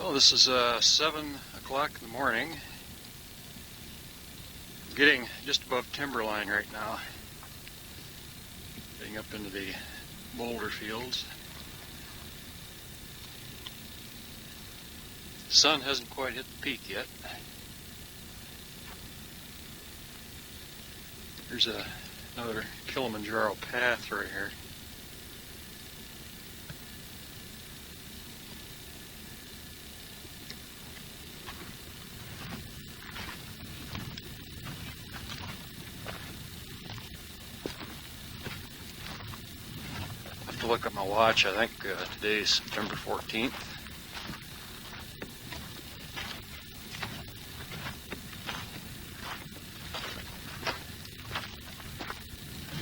Well, this is 7 o'clock in the morning. I'm getting just above timberline right now. Getting up into the boulder fields. The sun hasn't quite hit the peak yet. There's another Kilimanjaro path right here. I have to look at my watch. I think today's September 14th.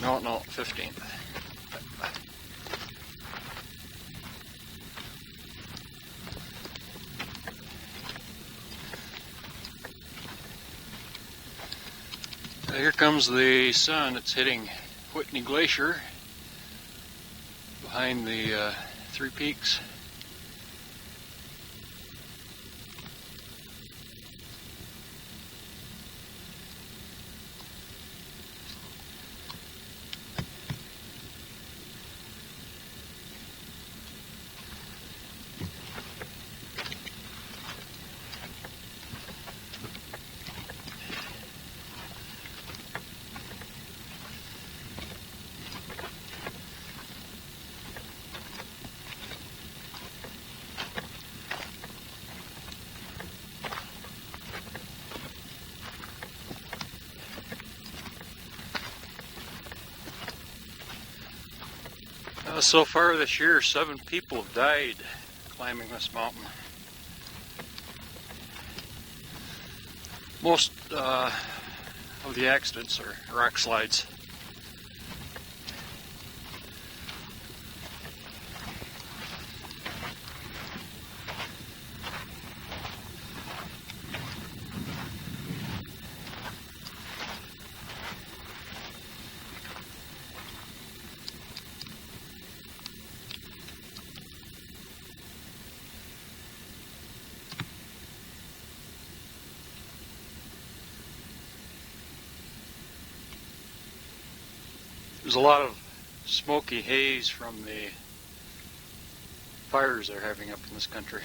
No, 15th. Here comes the sun. It's hitting Whitney Glacier behind the three peaks. So far this year, 7 people have died climbing this mountain. Most of the accidents are rock slides. There's a lot of smoky haze from the fires they're having up in this country.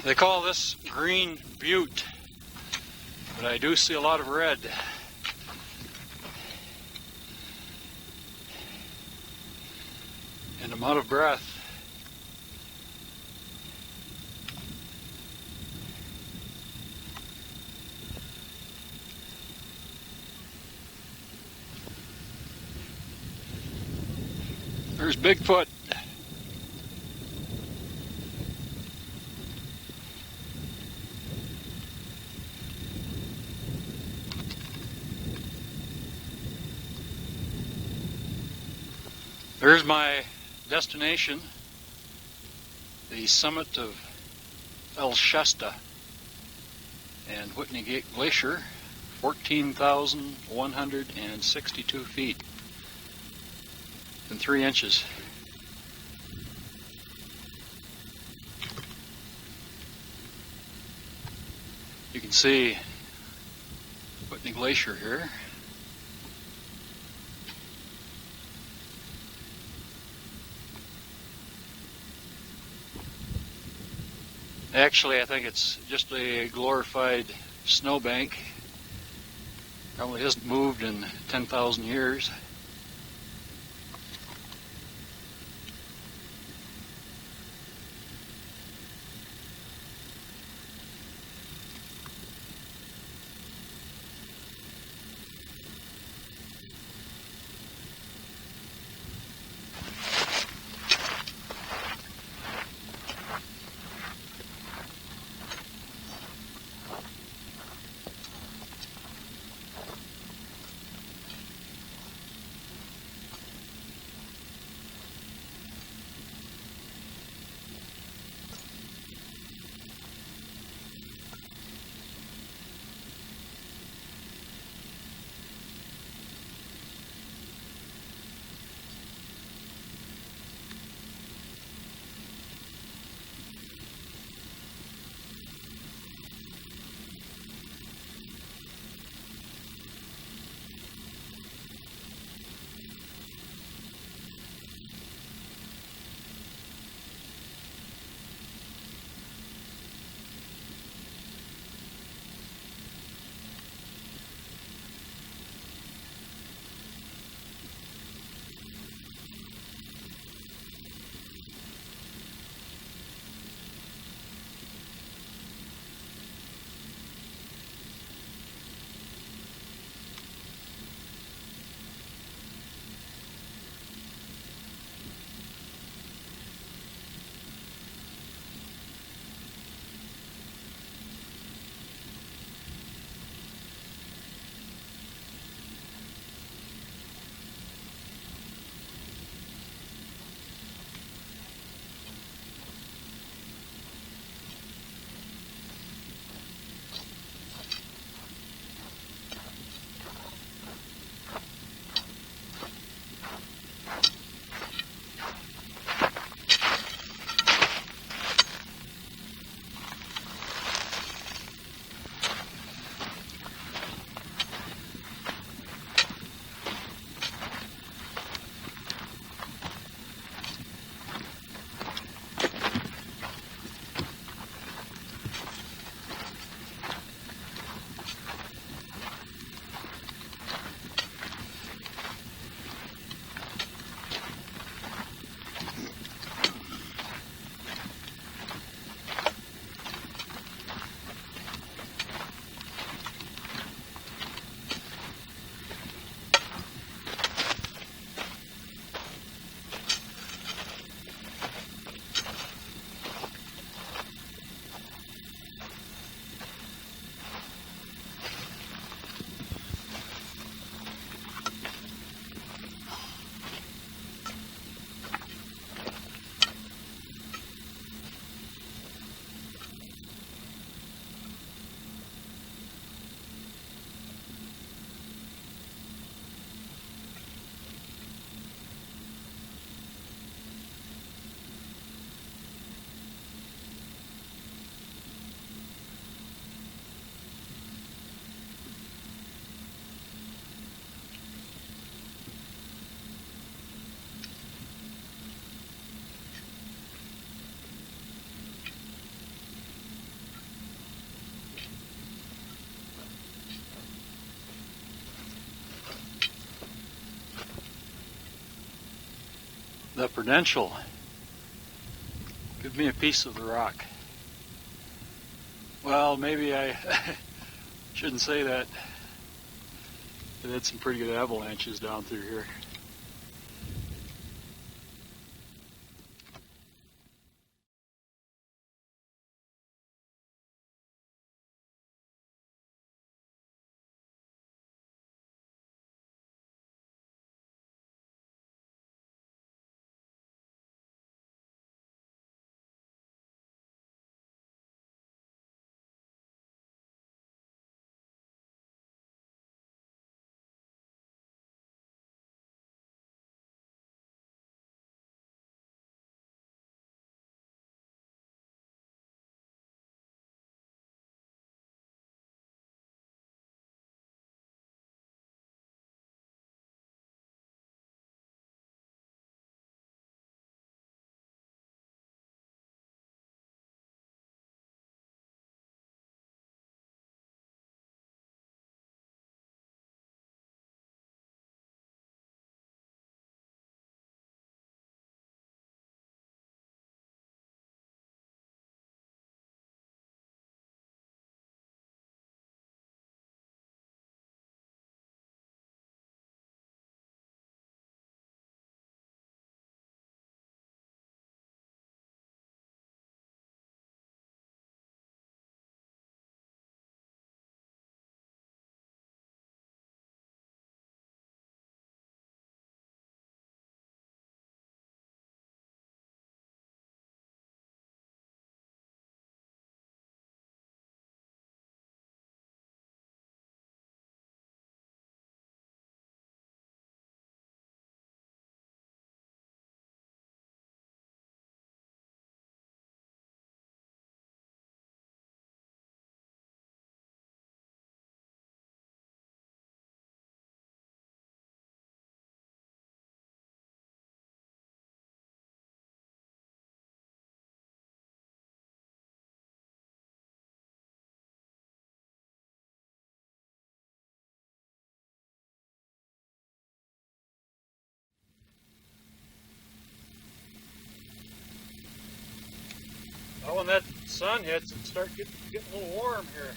They call this green Butte, but I do see a lot of red. And I'm out of breath. There's Bigfoot. There's my destination, the summit of Shasta and Whitney Glacier, 14,162 feet and 3 inches. You can see Whitney Glacier here. Actually, I think it's just a glorified snowbank. Probably hasn't moved in 10,000 years. the Prudential. Give me a piece of the rock. Well, maybe I shouldn't say that. They had some pretty good avalanches down through here. Well, when that sun hits, it starts getting a little warm here.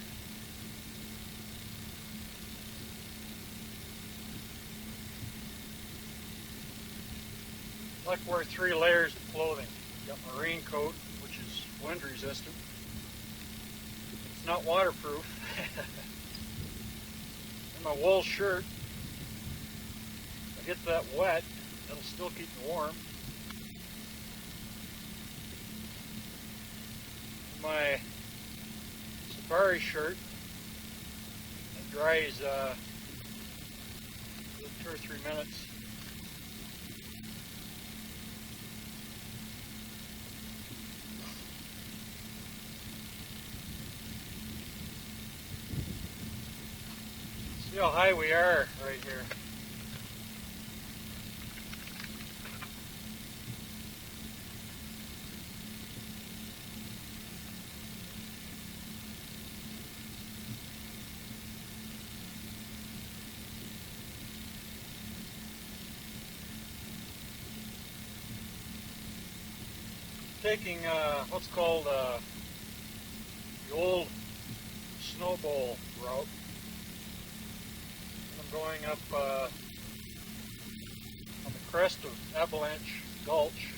I like to wear 3 layers of clothing. Got my raincoat, which is wind resistant. It's not waterproof. And my wool shirt. If I get that wet, it'll still keep me warm. My safari shirt, it dries in 2 or 3 minutes. See how high we are right here. Taking what's called the old snowball route. I'm going up on the crest of Avalanche Gulch.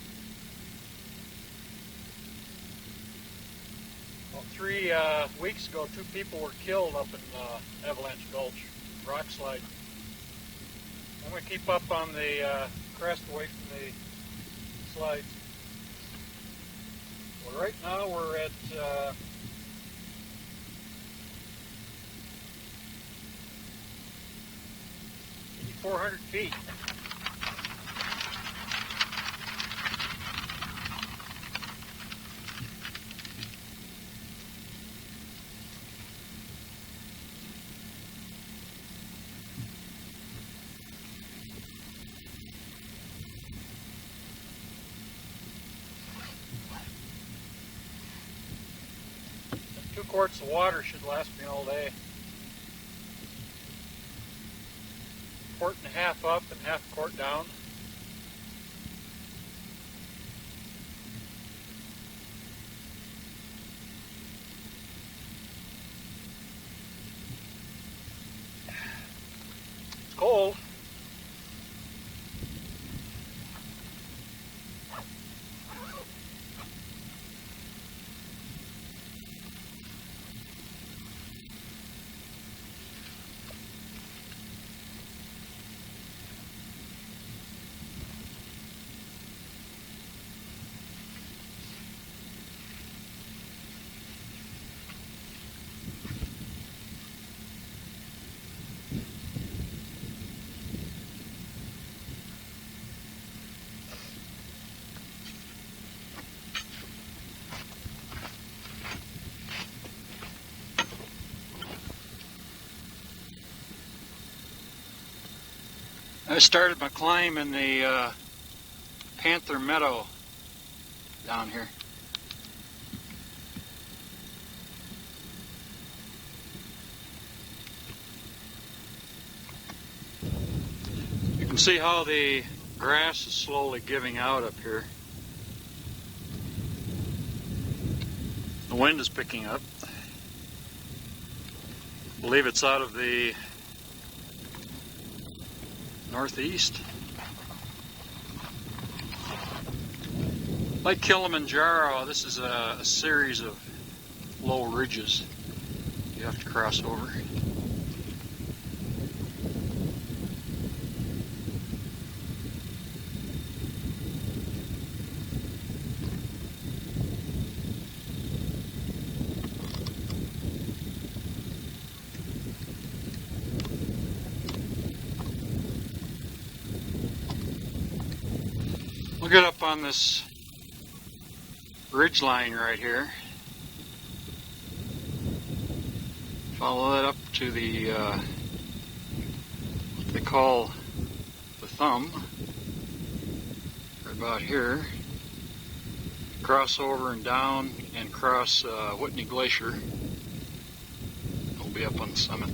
Well, 3 weeks ago, 2 people were killed up in Avalanche Gulch, rock slide. I'm going to keep up on the crest away from the slides. Well, right now we're at 8,400 feet. Quarts of water should last me all day. Quart and a half up and half quart down. I started my climb in the Panther Meadow down here. You can see how the grass is slowly giving out up here. The wind is picking up. I believe it's out of the northeast. Like Kilimanjaro, this is a series of low ridges you have to cross over. We'll get up on this ridge line right here. Follow that up to the what they call the thumb, right about here. Cross over and down and cross Whitney Glacier. We'll be up on the summit.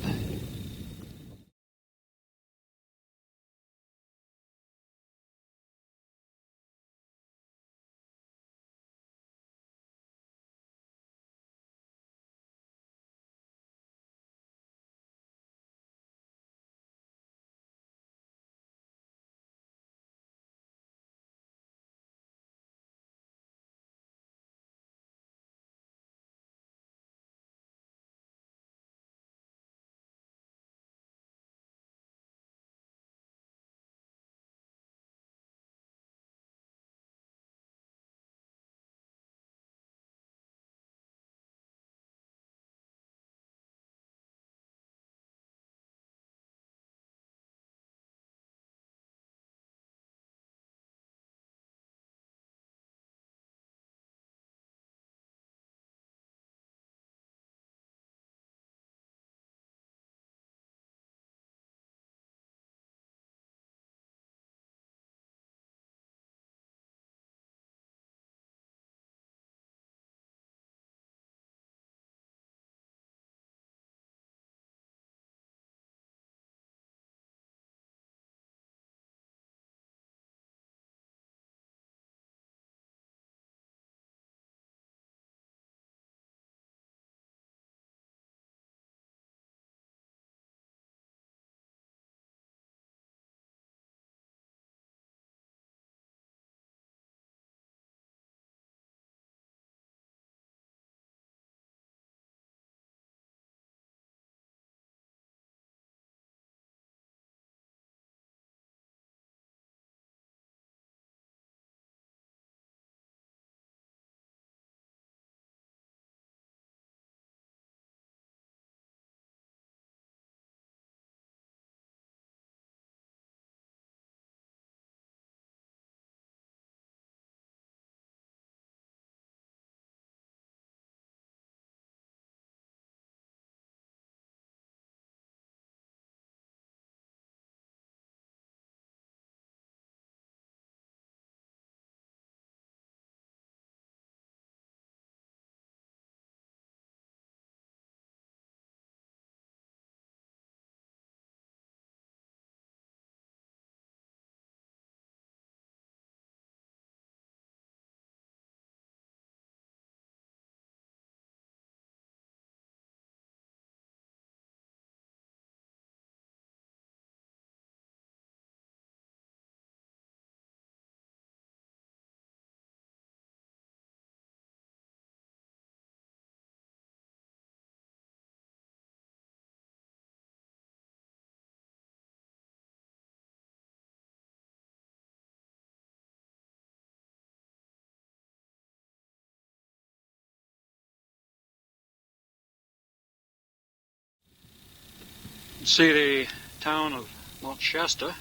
You see the town of Mount Shasta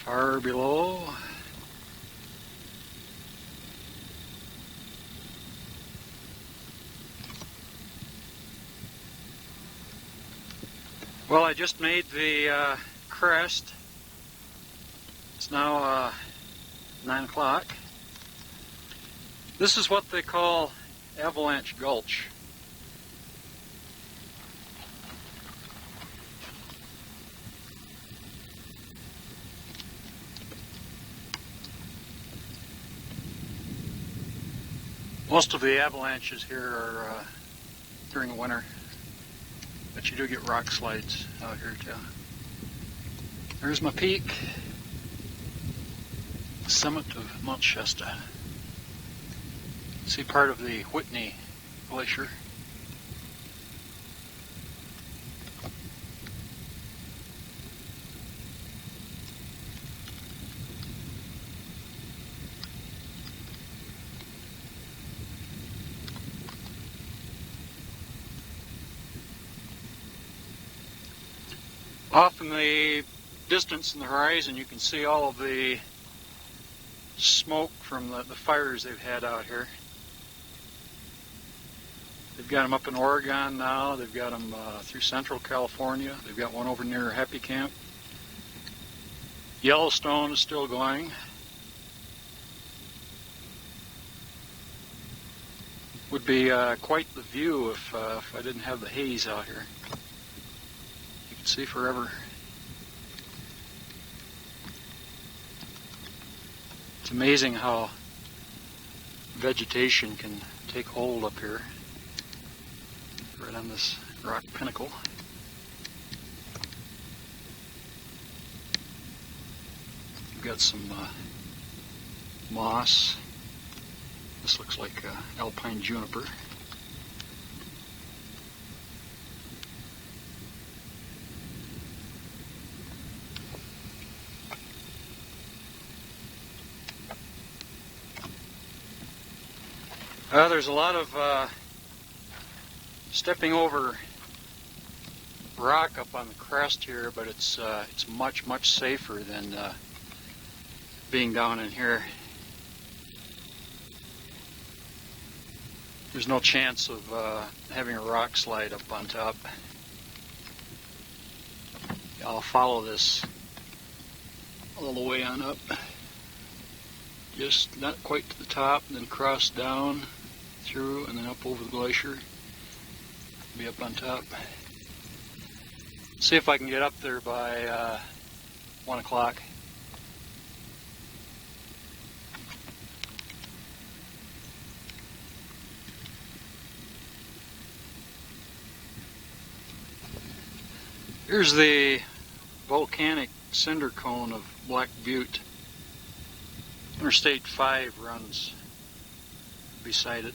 far below. Well, I just made the Crest. It's now 9 o'clock. This is what they call Avalanche Gulch. Most of the avalanches here are during the winter, but you do get rock slides out here too. There's my peak, the summit of Mount Shasta. See part of the Whitney Glacier. Off in the distance in the horizon, you can see all of the smoke from the fires they've had out here. They've got them up in Oregon now. They've got them through Central California. They've got one over near Happy Camp. Yellowstone is still going. Would be quite the view if I didn't have the haze out here. You can see forever. It's amazing how vegetation can take hold up here, right on this rock pinnacle. We've got some moss. This looks like alpine juniper. There's a lot of stepping over rock up on the crest here, but it's much safer than being down in here. There's no chance of having a rock slide up on top. I'll follow this all the way on up. Just not quite to the top, then cross down through and then up over the glacier. Be up on top. See if I can get up there by 1 o'clock. Here's the volcanic cinder cone of Black Butte. Interstate 5 runs beside it.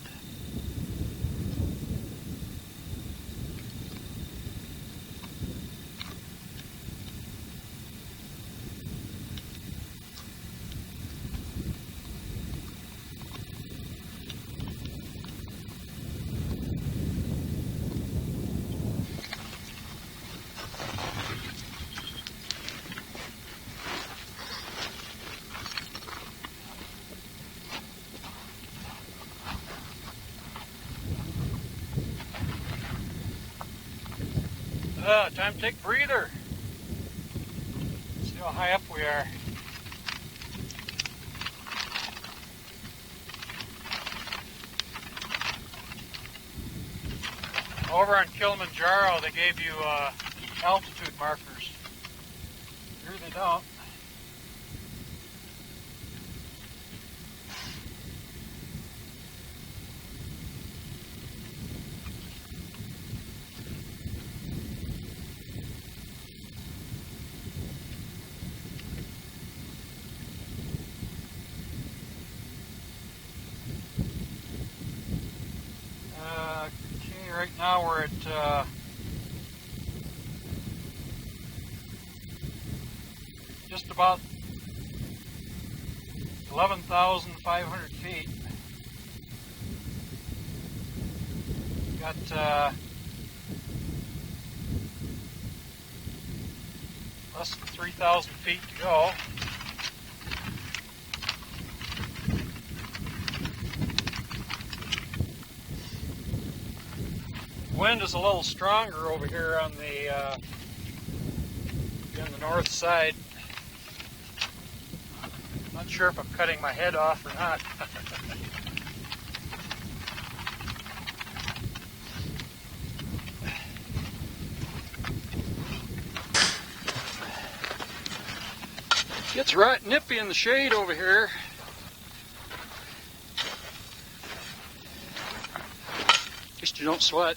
Time to take a breather. See how high up we are. Over on Kilimanjaro, they gave you altitude markers. Here they don't. Right now we're at just about 11,500 feet. Got less than 3,000 feet to go. Wind is a little stronger over here on the in the north side. Not sure if I'm cutting my head off or not. Gets right nippy in the shade over here. At least you don't sweat.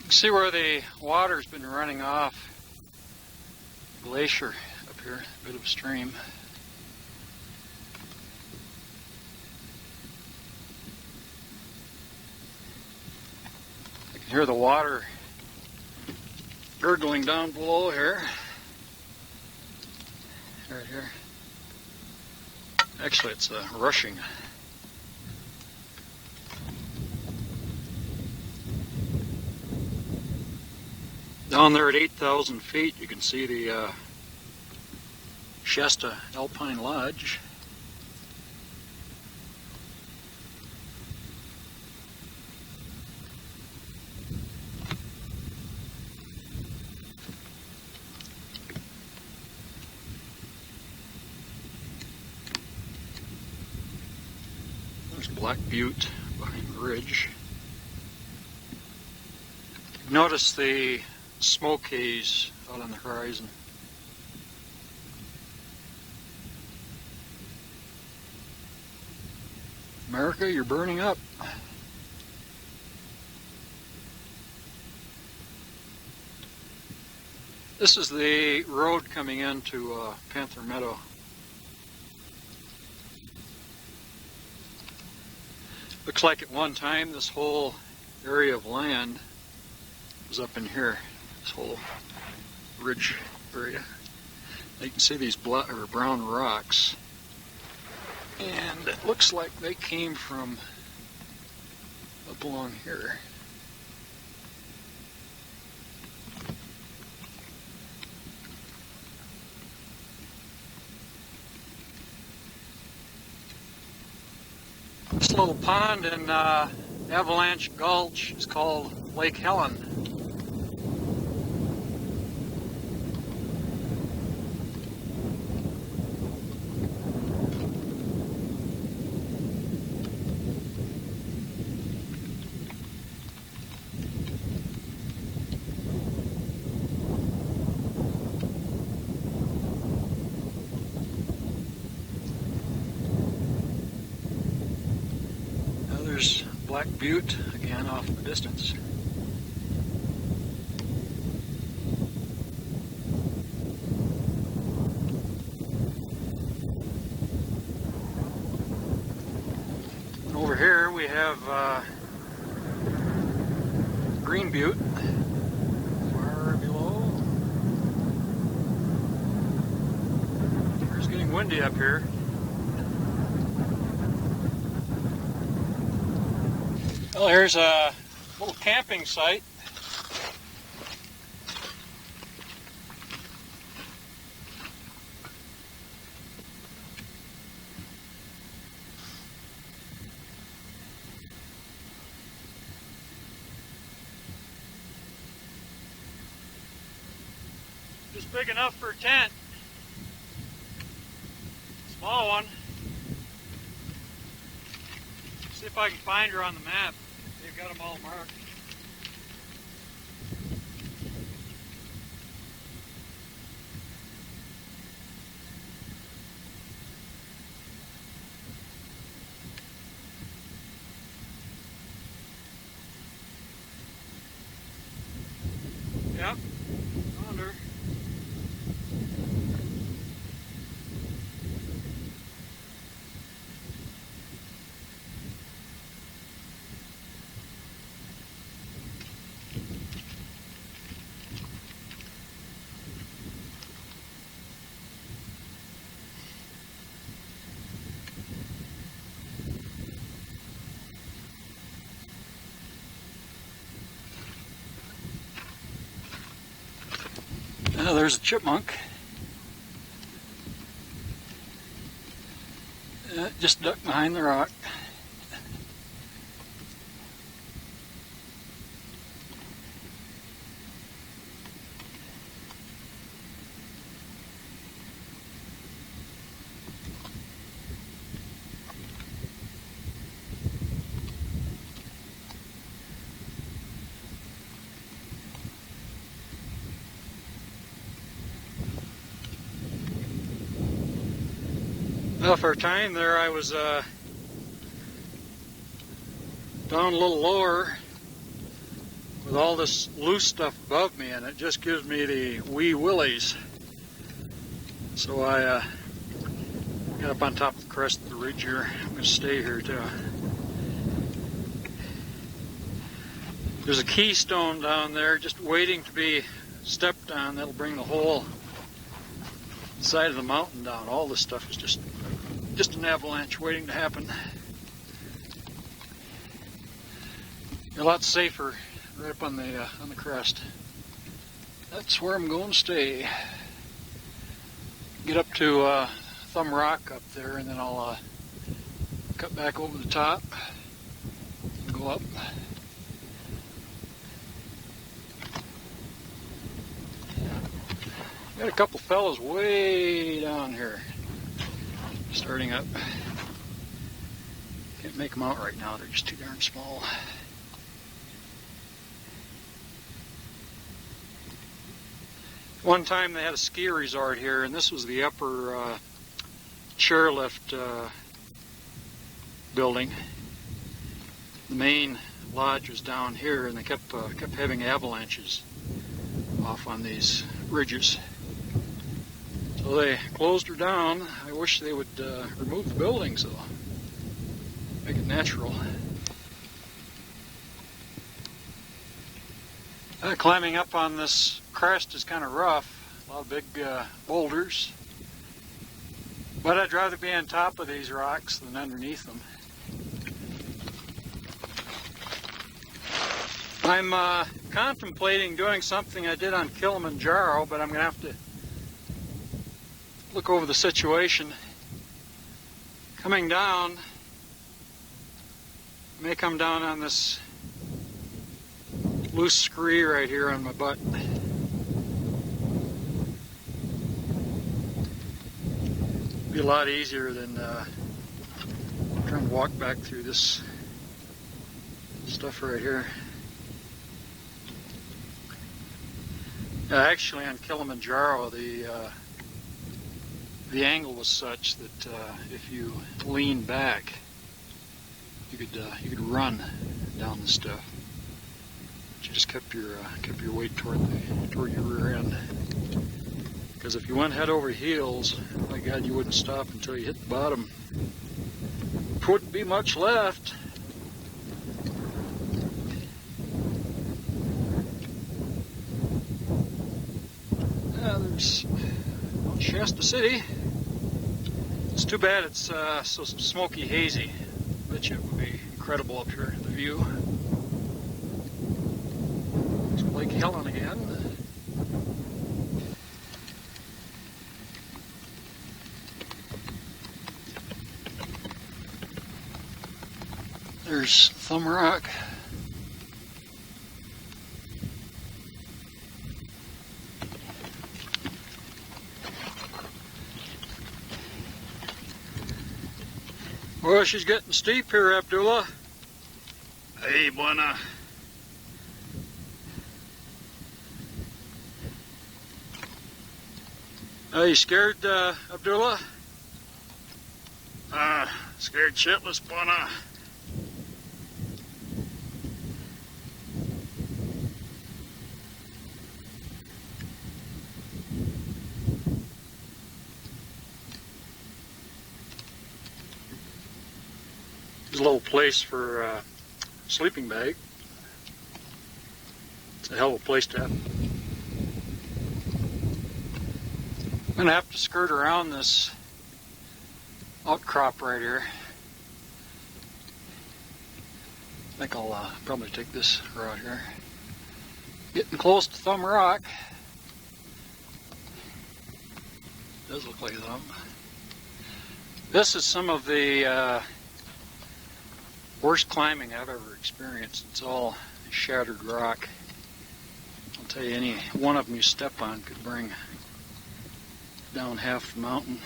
See where the water's been running off. Glacier up here, a bit of a stream. I can hear the water gurgling down below here. Right here. Actually, it's rushing. Down there at 8,000 feet, you can see the Shasta Alpine Lodge. There's Black Butte behind the ridge. Notice the smoke haze out on the horizon. America, you're burning up. This is the road coming into Panther Meadow. Looks like at one time this whole area of land was up in here. This whole ridge area. You can see these black or brown rocks, and it looks like they came from up along here. This little pond in Avalanche Gulch is called Lake Helen. There's Black Butte again off in the distance. And over here we have Green Butte far below. It's getting windy up here. Well, here's a little camping site. Just big enough for a tent. Small one. See if I can find her on the map. They've got them all marked. Yep, found her. There's a chipmunk. Just ducked behind the rock. Well, for a time there I was down a little lower with all this loose stuff above me, and it just gives me the wee willies. So I got up on top of the crest of the ridge here. I'm going to stay here too. There's a keystone down there just waiting to be stepped on. That'll bring the whole side of the mountain down. All this stuff is just an avalanche waiting to happen. You're a lot safer right up on the crest. That's where I'm going to stay. Get up to Thumb Rock up there, and then I'll cut back over the top and go up. Got a couple fellows way down here starting up. Can't make them out right now, they're just too darn small. One time they had a ski resort here, and this was the upper chairlift building. The main lodge was down here, and they kept having avalanches off on these ridges. So they closed her down. I wish they would remove the buildings though. Make it natural. Climbing up on this crest is kind of rough. A lot of big boulders. But I'd rather be on top of these rocks than underneath them. I'm contemplating doing something I did on Kilimanjaro, but I'm going to have to look over the situation. Coming down, I may come down on this loose scree right here on my butt. Be a lot easier than trying to walk back through this stuff right here. Actually, on Kilimanjaro, the angle was such that if you lean back, you could run down the stuff. But you just kept your weight toward your rear end. Because if you went head over heels, my God, you wouldn't stop until you hit the bottom. There wouldn't be much left. There's Shasta City. It's too bad it's so smoky hazy. I bet you it would be incredible up here, the view. It's Lake Helen again. There's Thumb Rock. Well, she's getting steep here, Abdullah. Hey, buena. Are you scared, Abdullah? Scared shitless, buena. There's a little place for a sleeping bag. It's a hell of a place to have. I'm going to have to skirt around this outcrop right here. I think I'll probably take this route here. Getting close to Thumb Rock. does look like a thumb. This is some of the worst climbing I've ever experienced. It's all shattered rock. I'll tell you, any one of them you step on could bring down half the mountain.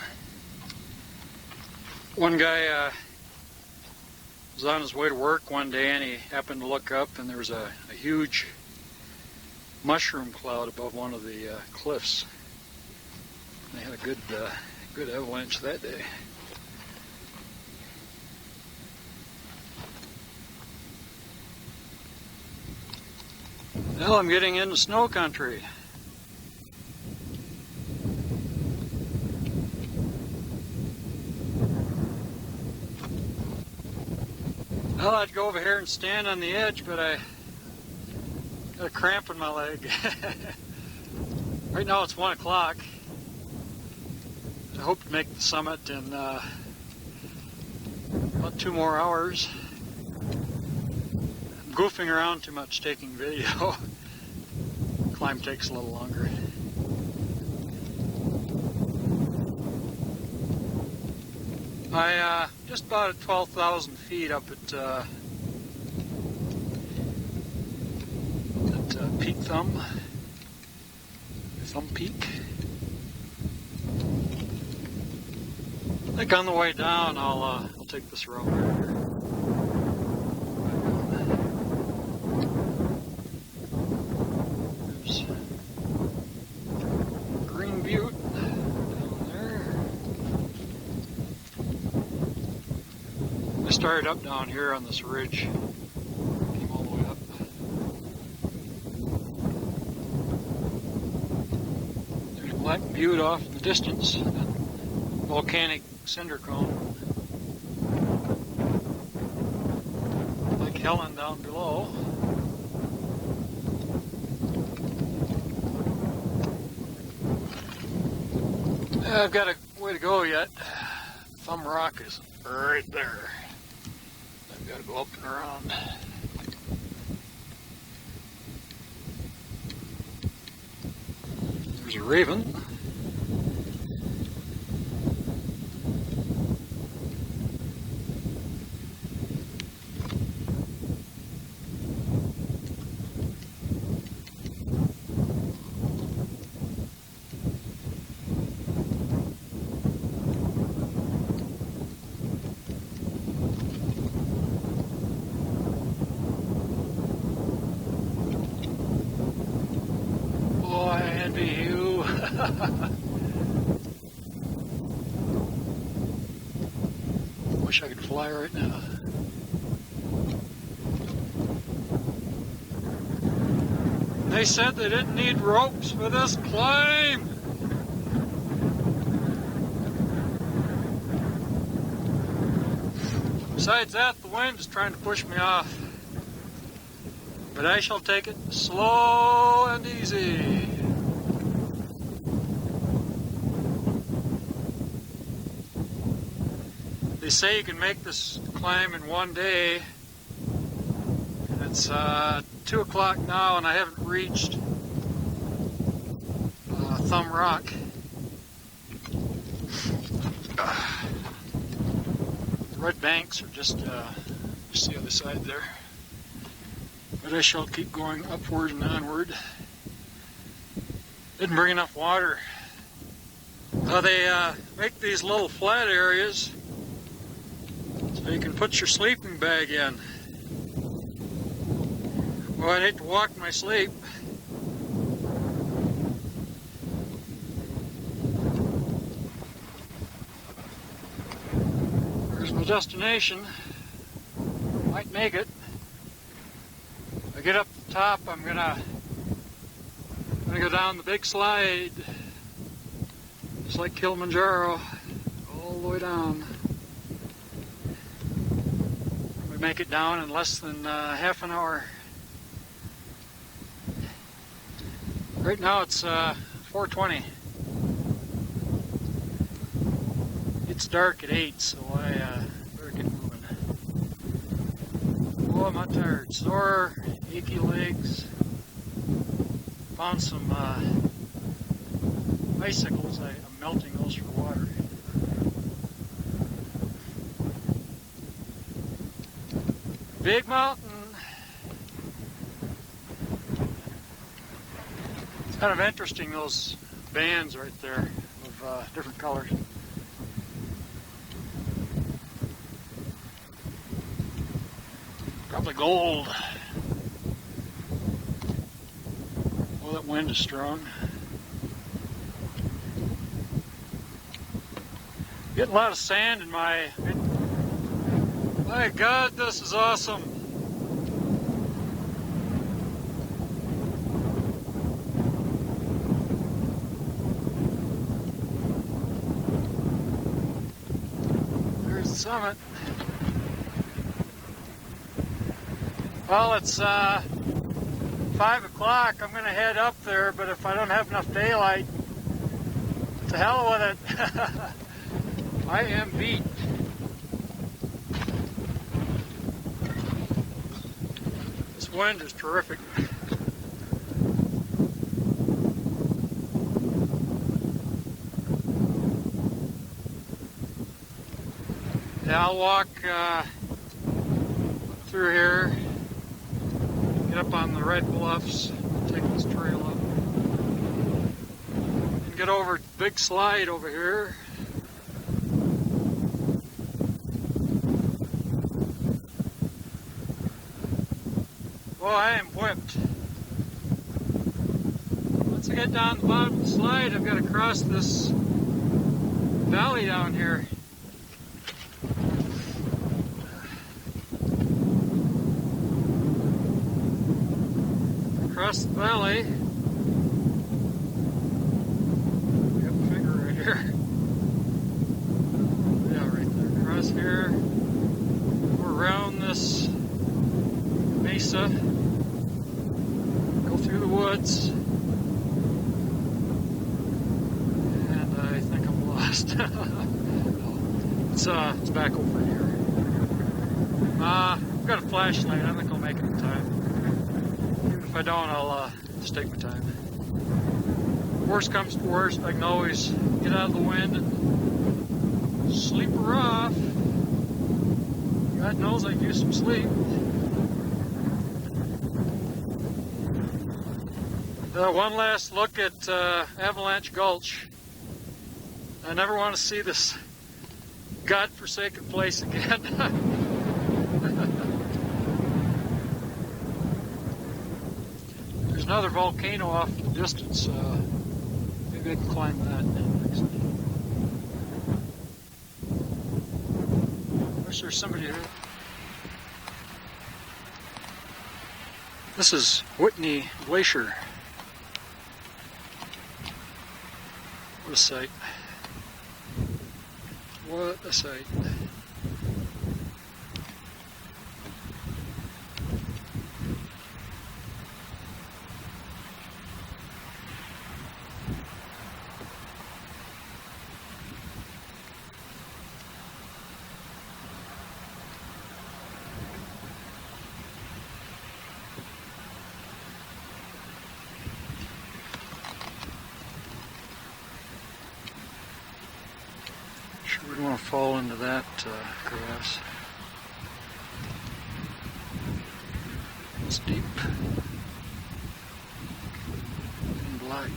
One guy was on his way to work one day and he happened to look up and there was a huge mushroom cloud above one of the cliffs. They had a good avalanche that day. Well, I'm getting into snow country. Well, I'd go over here and stand on the edge, but I got a cramp in my leg. Right now it's 1 o'clock. I hope to make the summit in about 2 more hours. I'm goofing around too much taking video. Climb takes a little longer. I just about at 12,000 feet up at Peak Thumb Peak. I think on the way down I'll take this road. There's Green Butte down there. I started up down here on this ridge. Came all the way up. There's Black Butte off in the distance. Volcanic cinder cone. Like Helen down below. I've got a way to go yet. Thumb Rock is right there. I've got to go up and around. There's a raven. Wish I could fly right now. They said they didn't need ropes for this climb. Besides that, the wind is trying to push me off. But I shall take it slow and easy. They say you can make this climb in 1 day. It's 2 o'clock now and I haven't reached Thumb Rock. The red banks are just the other side there. But I shall keep going upward and onward. Didn't bring enough water. They make these little flat areas so you can put your sleeping bag in. Well, I'd hate to walk in my sleep. There's my destination. Might make it. If I get up the top, I'm gonna go down the big slide, just like Kilimanjaro, all the way down. We make it down in less than half an hour. Right now it's 4:20. It's dark at 8, so I better get moving. Oh, I'm not tired. Sore, achy legs. Found some icicles. I'm melting those for water. Big mountain. It's kind of interesting, those bands right there of different colors. Probably gold. Well, that wind is strong. Getting a lot of sand in my... My God, this is awesome. There's the summit. Well, it's 5 o'clock. I'm going to head up there, but if I don't have enough daylight, to hell with it. I am beat. This wind is terrific. Yeah, I'll walk through here, get up on the red bluffs, take this trail up, and get over the big slide over here. Well, I am whipped. Once I get down the bottom of the slide, I've got to cross this valley down here. Across the valley. Got the finger right here. Yeah, right there. Across here. We're around this mesa. Go through the woods. And I think I'm lost. It's back over here. I've got a flashlight. I think I'll make it in time. If I don't, I'll just take my time. Worst comes to worst, I can always get out of the wind and sleep her off. God knows I can use some sleep. One last look at Avalanche Gulch. I never want to see this godforsaken place again. There's another volcano off in the distance. Maybe I can climb that next. Wish there's somebody here. This is Whitney Glacier. What a sight. What a sight. We don't want to fall into that grass. It's deep and black.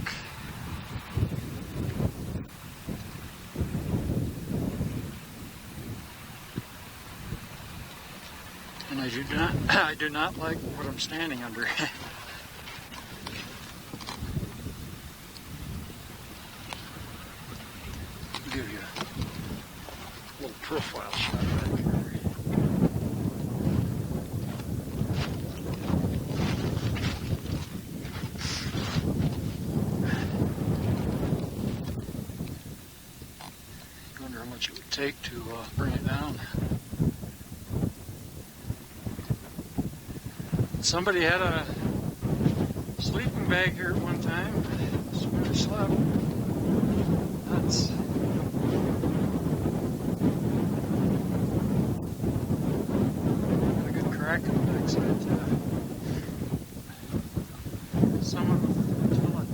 And I do not like what I'm standing under. Give you a little profile shot right here. I wonder how much it would take to bring it down. Somebody had a sleeping bag here at one time. That's where I slept. Nuts. Got a good crack in the backside too. Someone with a toilet.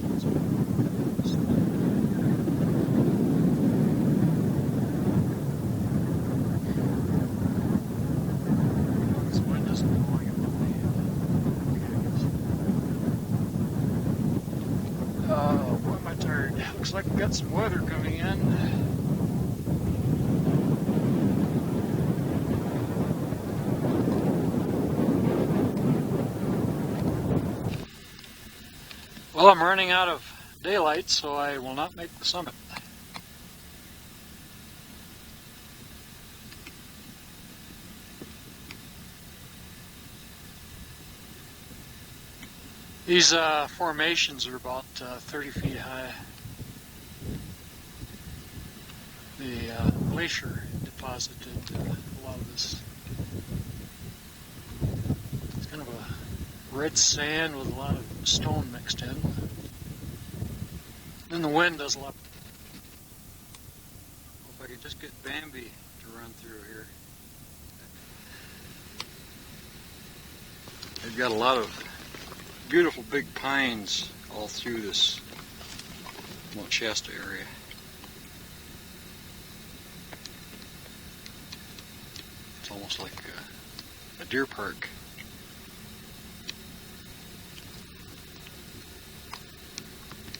Looks like we got some weather coming in. Well, I'm running out of daylight, so I will not make the summit. These formations are about 30 feet high. The glacier deposited a lot of this. It's kind of a red sand with a lot of stone mixed in. Then the wind does a lot. If I could just get Bambi to run through here. They've got a lot of beautiful big pines all through this Shasta area. It's almost like a deer park.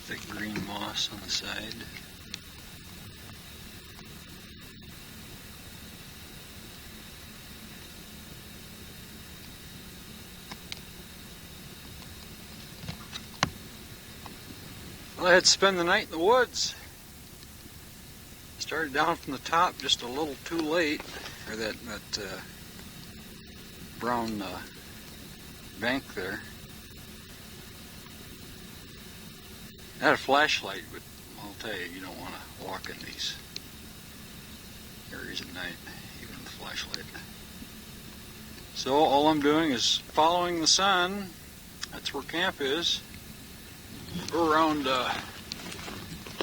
Thick green moss on the side. Well, I had to spend the night in the woods. Started down from the top just a little too late, or that brown bank there. I had a flashlight, but I'll tell you, you don't want to walk in these areas at night, even with a flashlight. So all I'm doing is following the sun. That's where camp is. We're around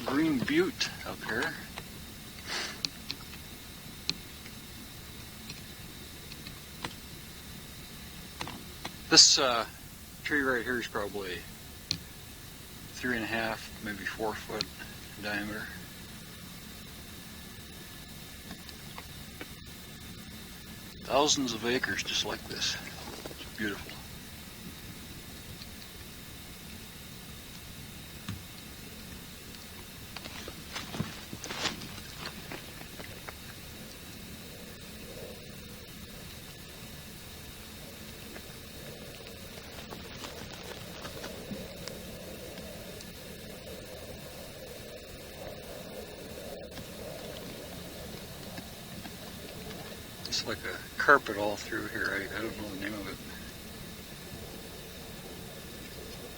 Green Butte up here. This tree right here is probably 3.5, maybe 4 foot in diameter. Thousands of acres just like this. It's beautiful. It's like a carpet all through here. I don't know the name of it.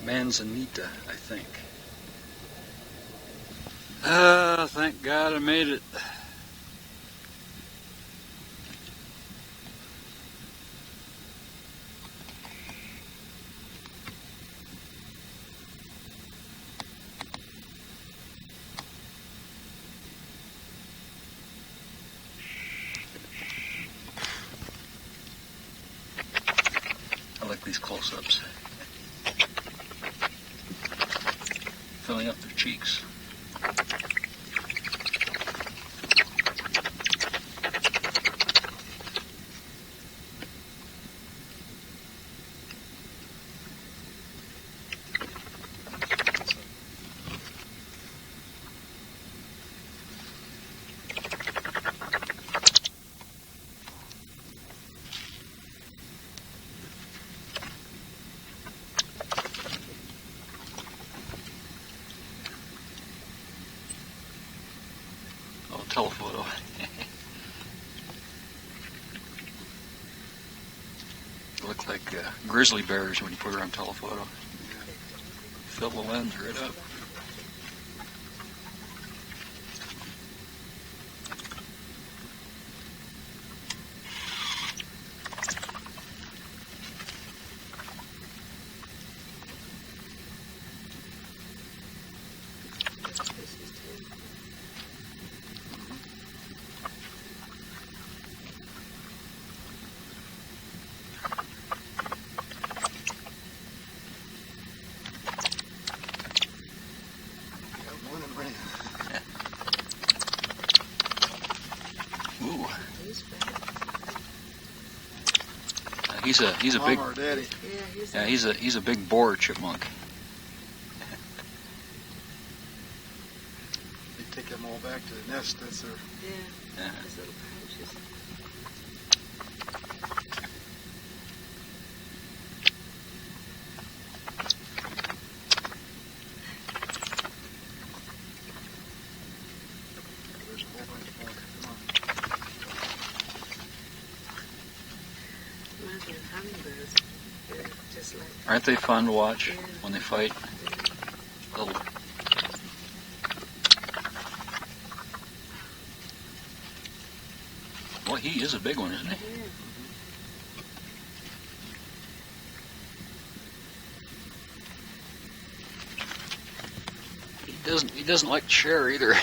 Manzanita, I think. Thank God I made it. I like these close-ups. Filling up their cheeks. Telephoto. Look like grizzly bears when you put her on telephoto. Fill the lens right up. He's a big. Daddy. Yeah, he's a big boar chipmunk. take them all back to the nest. That's their... Yeah, those little pouches. There's a whole bunch more. Come on. Reminds me of hummingbirds. They're just like... Aren't they fun to watch Yeah. when they fight? Yeah. Little. Well, he is a big one, isn't he? Yeah. He doesn't like to share either. I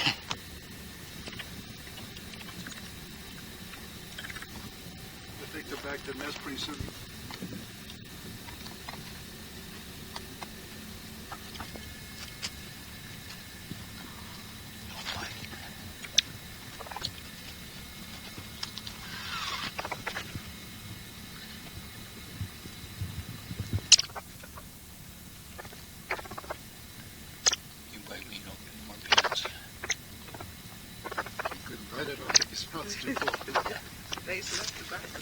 think they're back to the nest pretty soon. You bite me, you don't get any more peanuts. Couldn't bite it. I think his mouth's too full. Face left the bite.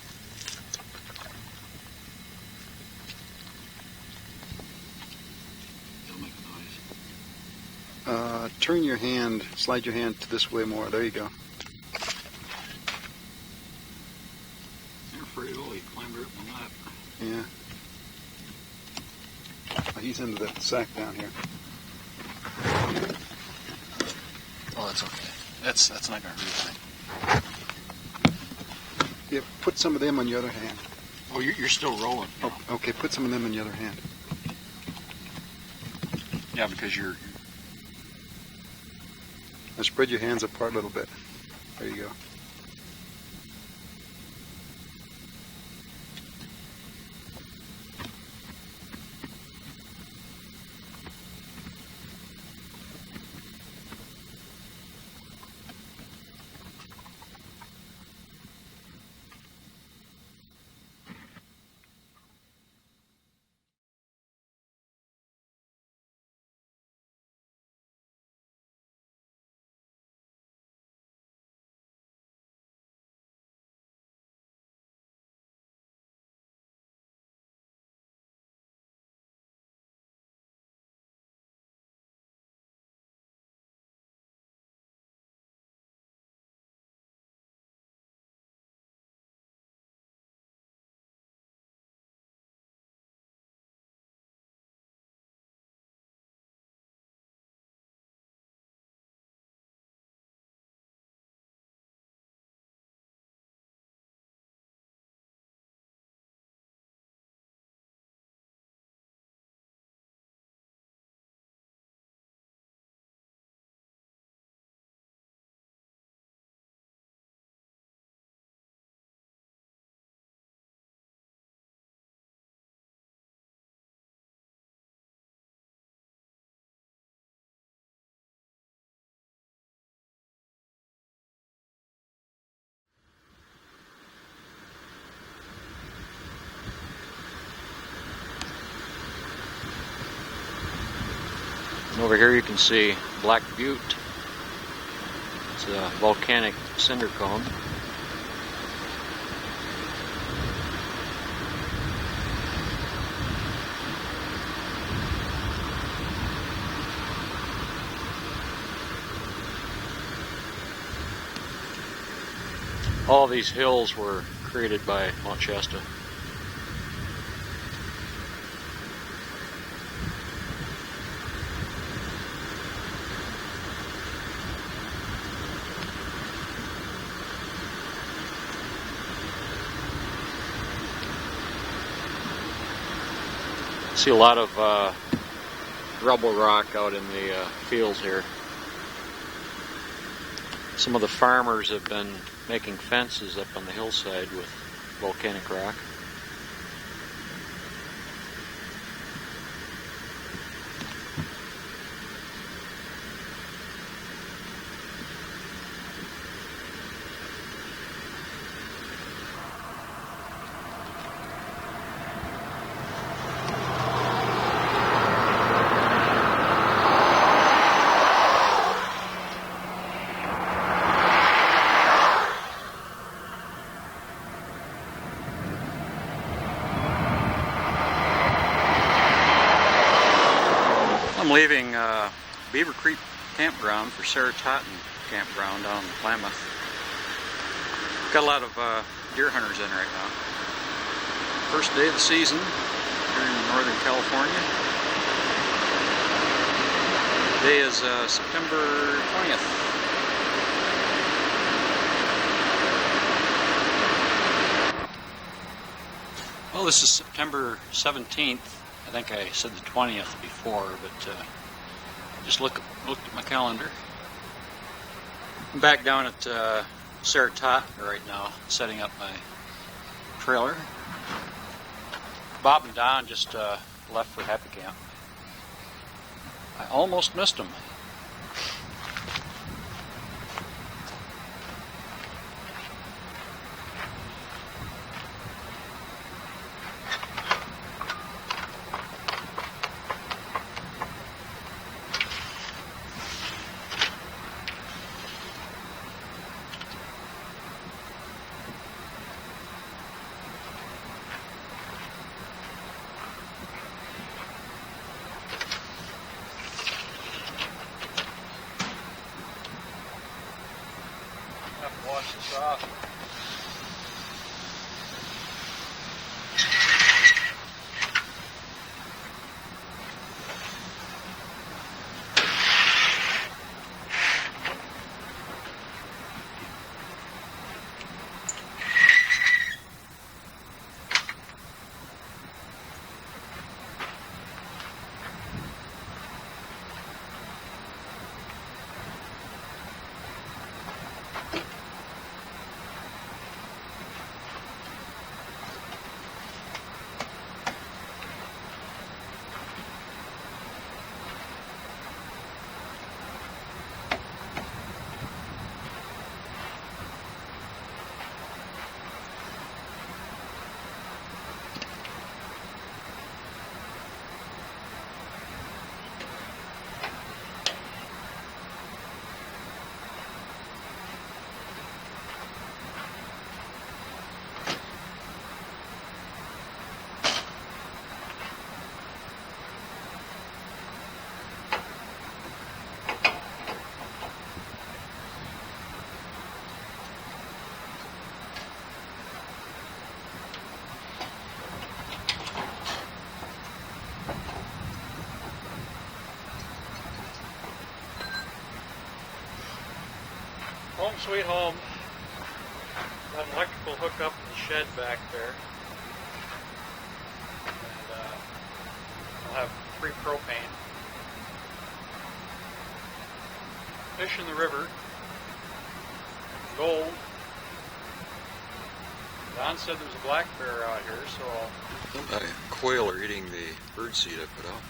It'll make a noise. Turn your hand, slide your hand this way more. There you go. They're afraid, oh, he climbed right up my lap. Yeah. He's into the sack down here. Oh, that's okay. That's not going to hurt anything. Yeah, put some of them on your other hand. Oh, you're still rolling. Oh, okay, put some of them on your other hand. Yeah, because you're... Now spread your hands apart a little bit. There you go. And over here you can see Black Butte. It's a volcanic cinder cone. All these hills were created by Mount Shasta. See a lot of rubble rock out in the fields here. Some of the farmers have been making fences up on the hillside with volcanic rock. leaving Beaver Creek Campground for Sara Totten Campground down in Klamath. Got a lot of deer hunters in right now. First day of the season here in Northern California. Today is September 20th. Well, this is September 17th. I think I said the 20th before, but just looked at my calendar. I'm back down at Sara Totten right now, setting up my trailer. Bob and Don just left for Happy Camp. I almost missed them. Wash this off. Home sweet home. Got an electrical hookup in the shed back there. And I'll have free propane. Fish in the river. Gold. Don said there's a black bear out here, so Quail are eating the birdseed I put out.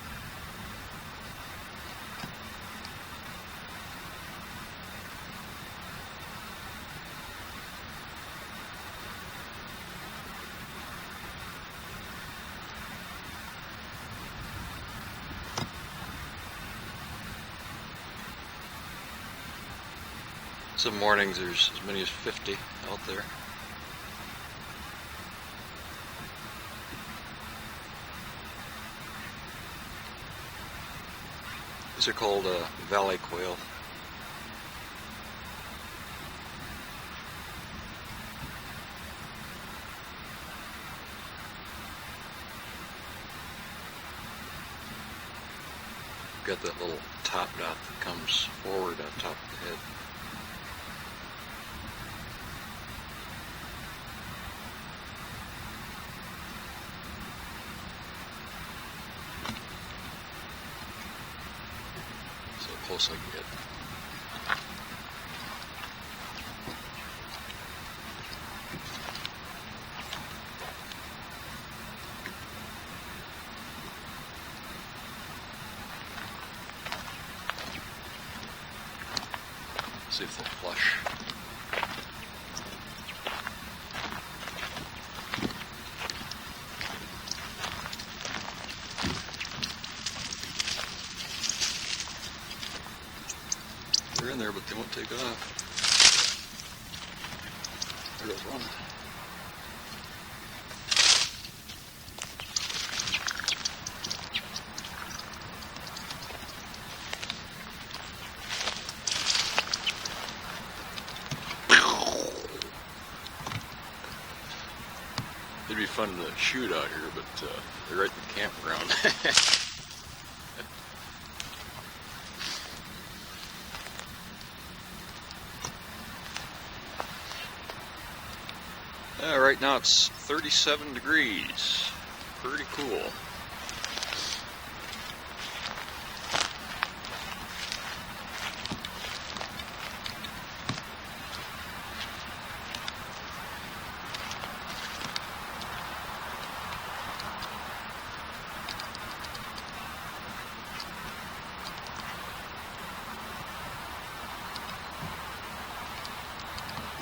Some mornings there's as many as 50 out there. These are called valley quail. Got that little top dot that comes forward on top of the head. Close I can get. See if they'll flush. They're in there, but they won't take off. There goes one. be fun to shoot out here, but they're right in the campground. Right now it's 37 degrees. Pretty cool.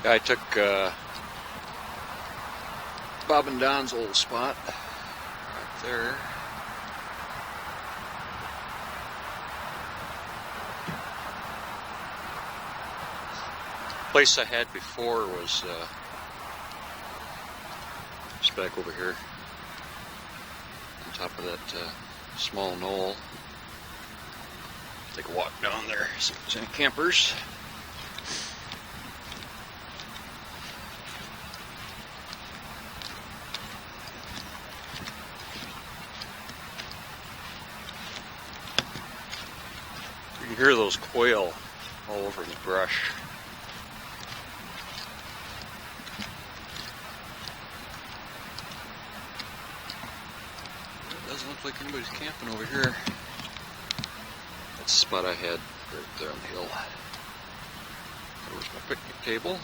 I took Bob and Don's old spot right there. Place I had before was just back over here on top of that small knoll. Take a walk down there, see if there's any campers. You can hear those quail all over the brush. It doesn't look like anybody's camping over here. That's the spot I had right there on the hill. There's my picnic table.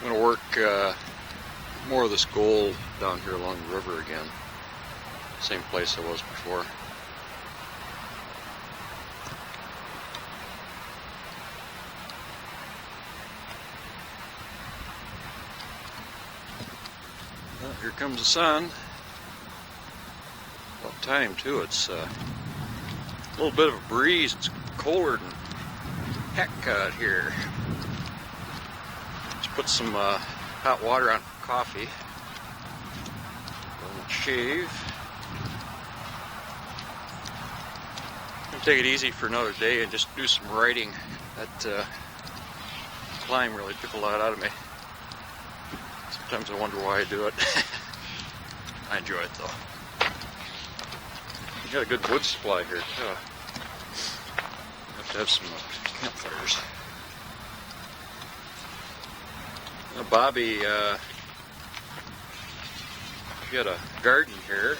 I'm going to work more of this gold down here along the river again. Same place I was before. Well, here comes the sun. About time too. It's a little bit of a breeze. It's colder than heck out here. Let's put some hot water on coffee. Go and shave. I'm gonna take it easy for another day and just do some writing. That climb really took a lot out of me. Sometimes I wonder why I do it. I enjoy it though. You got a good wood supply here too. You have to have some campfires. Now, Bobbie, we got a garden here.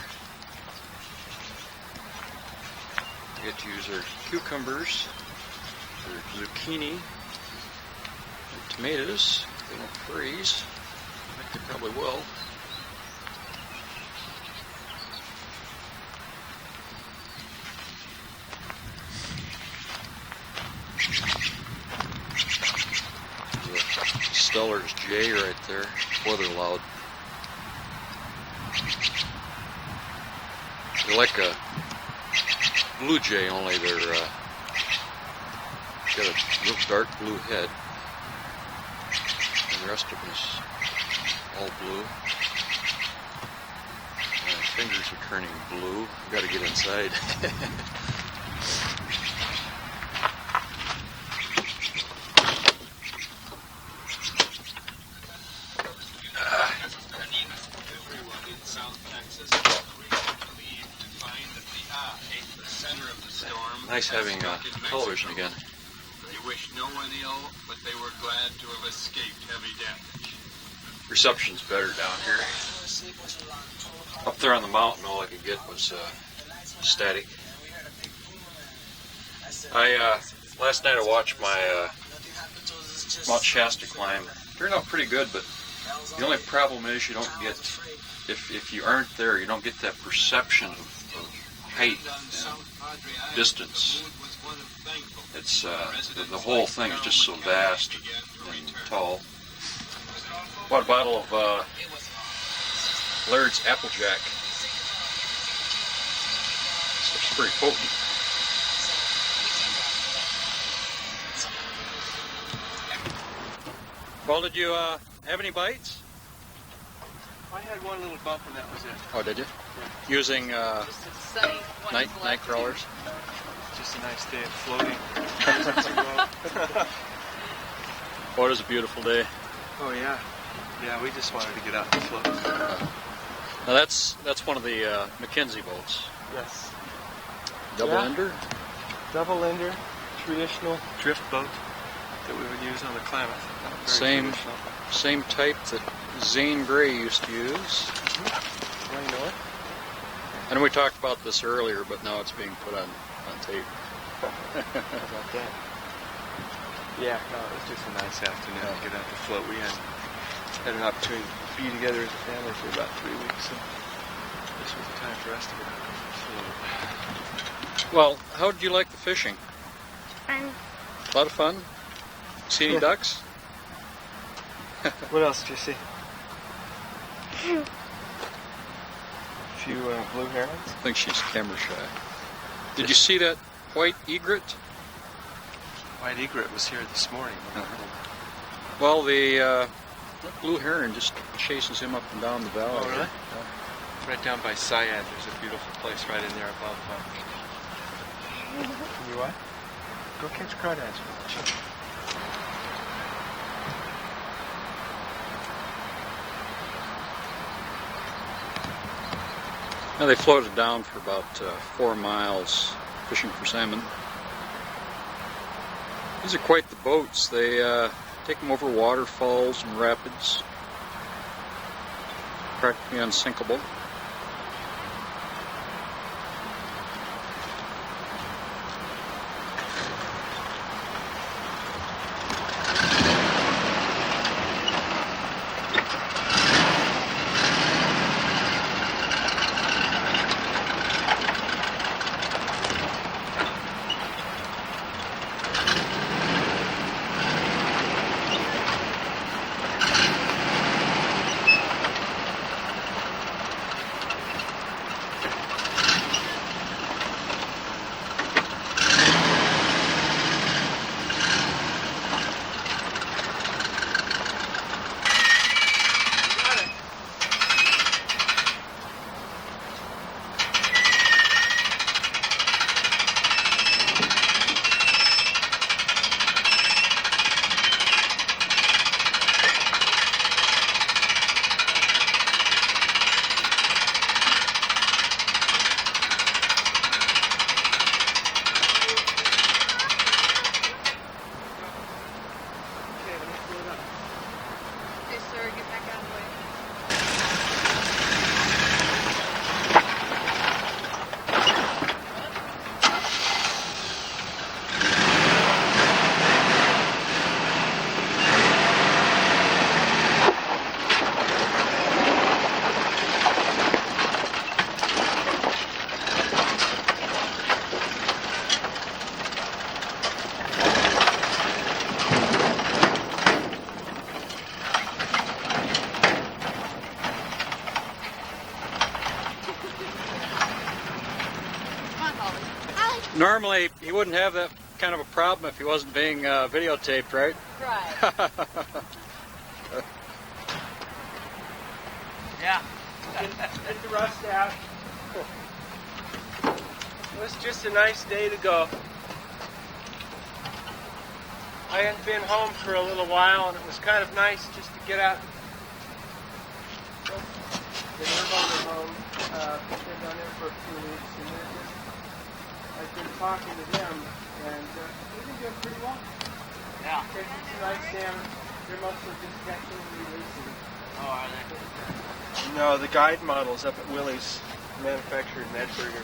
We get to use our cucumbers, our zucchini, and tomatoes. They don't freeze. I think they probably will. Stellar's jay right there. Boy, they're loud. They're like a blue jay, only they're got a real dark blue head. And the rest of them is all blue. My fingers are turning blue. I've got to get inside. Nice having television again. They wished no one ill, but they were glad to have escaped heavy damage. Reception's better down here. Up there on the mountain, all I could get was static. Last night I watched my Mount Shasta climb. Turned out pretty good, but the only problem is you don't get, if you aren't there, you don't get that perception of height and distance. It's the whole thing is just so vast and tall. Bought a bottle of Laird's Applejack. It's pretty potent. Well, did you have any bites? I had one little bump and that was it. Oh, did you? Yeah. Using night crawlers? Just a nice day of floating. What is a beautiful day. Oh yeah. Yeah, we just wanted to get out and float. Now that's one of the Mackenzie boats. Yes. Double Yeah. ender? Double ender, traditional drift boat that we would use on the Klamath. Very Same traditional. same type that Zane Gray used to use. Well, you know it. I know we talked about this earlier, but now it's being put on tape. How about that? Yeah, no, it was just a nice afternoon to get out to float. We had an opportunity to be together as a family for about 3 weeks, and this was the time for us to get out and float. Well, how did you like the fishing? Fun. A lot of fun? See any ducks? What else did you see? A few blue herons. I think she's camera shy. Did you see that white egret? White egret was here this morning. Well, the blue heron just chases him up and down the valley. Oh, really? Right down by Syad, there's a beautiful place right in there above. Can you what? Go catch crawdads. Now they floated down for about 4 miles fishing for salmon. These are quite the boats. They take them over waterfalls and rapids. Practically unsinkable. Normally, he wouldn't have that kind of a problem if he wasn't being videotaped, right? Right. Yeah. Get the rust out. It was just a nice day to go. I hadn't been home for a little while, and it was kind of nice just to get out. They were going home. They've been down there for a few weeks, and I've been talking to them, and they've been doing pretty well. Yeah. Catching some nice salmon. They're mostly just catching and releasing. Oh, are they? No, the guide model's up at Willie's, manufactured in Edberger.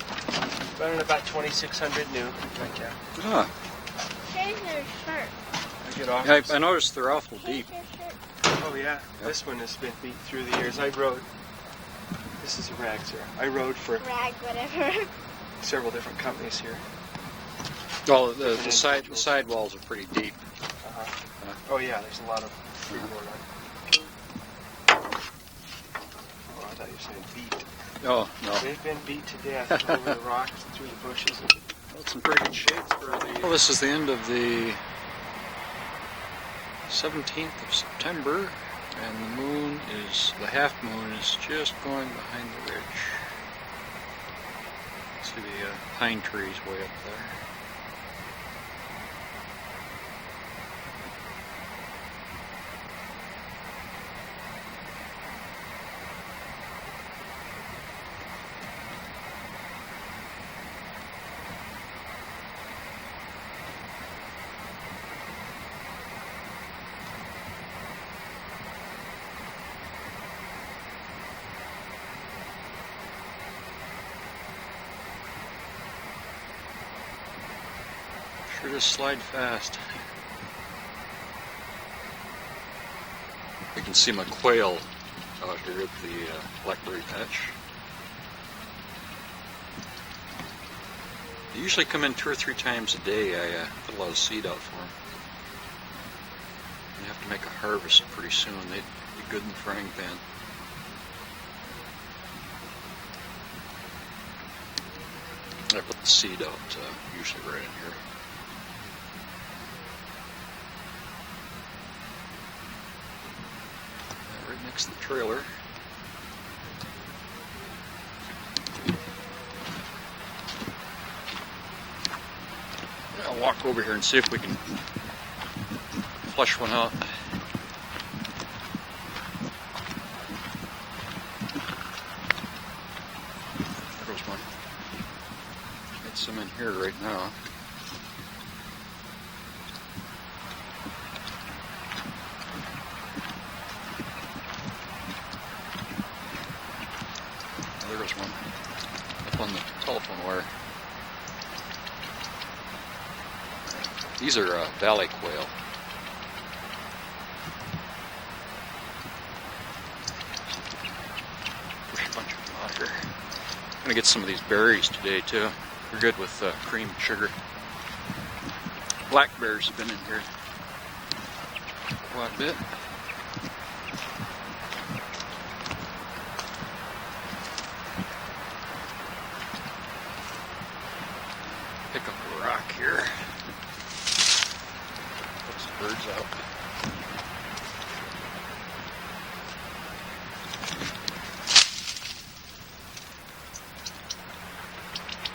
Running about 2,600 new. Right down. Huh. Change their shirt. I get off. I noticed they're awful deep. Change their shirt. Oh yeah, this one has been beat through the years. I rode. This is a rag, Sarah. I rode for Rag, whatever. several different companies here. Well, the side walls are pretty deep. Oh yeah, there's a lot of freeboard on. Oh, I thought you were saying beat. Oh, no. They've been beat to death over the rocks and through the bushes. That's in pretty good shape for the... Well, this is the end of the 17th of September, and the half moon is just going behind the ridge. See the pine trees way up there. Sure does slide fast. You can see my quail out here at the blackberry patch. They usually come in 2 or 3 times a day. I put a lot of seed out for them. You have to make a harvest pretty soon. They'd be good in the frying pan. I put the seed out usually right in here. Right next to the trailer. I'll walk over here and see if we can flush one out. There goes one. Got some in here right now. There goes one. Up on the telephone wire. These are valley quail. Push a bunch of them out here. I'm gonna get some of these berries today too. They're good with cream and sugar. Blackberries have been in here quite a bit. Pick up a rock here. Birds out.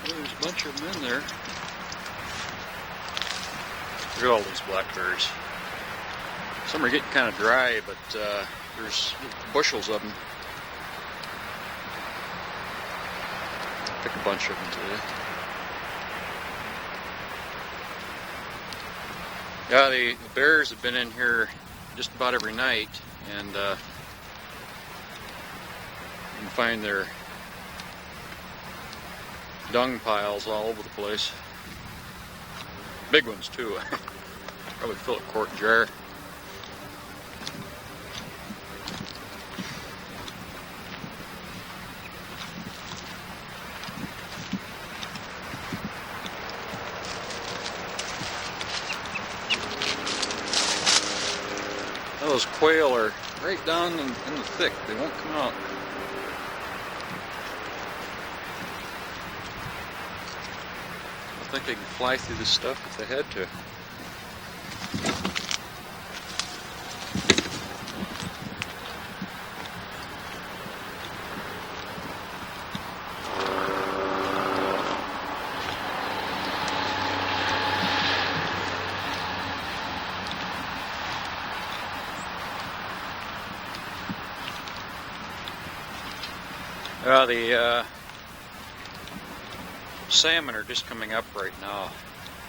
Well, there's a bunch of them in there. Look at all these blackberries. Some are getting kind of dry, but there's bushels of them. Pick a bunch of them today. Yeah, the bears have been in here just about every night, and you can find their dung piles all over the place. Big ones too. Probably fill a quart jar. Those quail are right down in the thick. They won't come out. I think they can fly through this stuff if they had to. The salmon are just coming up right now.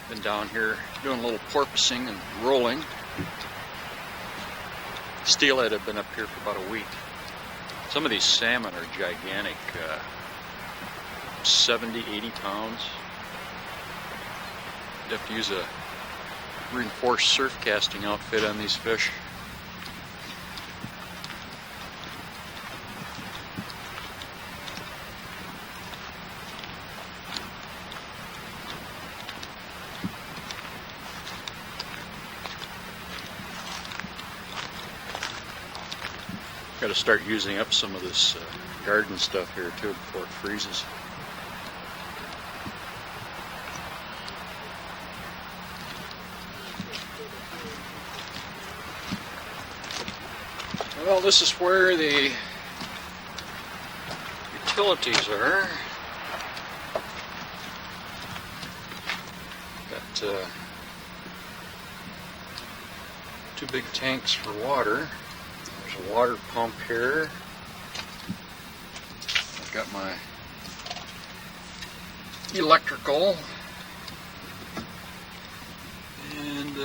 Been down here doing a little porpoising and rolling. Steelhead have been up here for about a week. Some of these salmon are gigantic, 70, 80 pounds. You have to use a reinforced surf casting outfit on these fish. Got to start using up some of this garden stuff here too before it freezes. Well, this is where the utilities are. Got 2 big tanks for water. There's a water pump here. I've got my electrical. And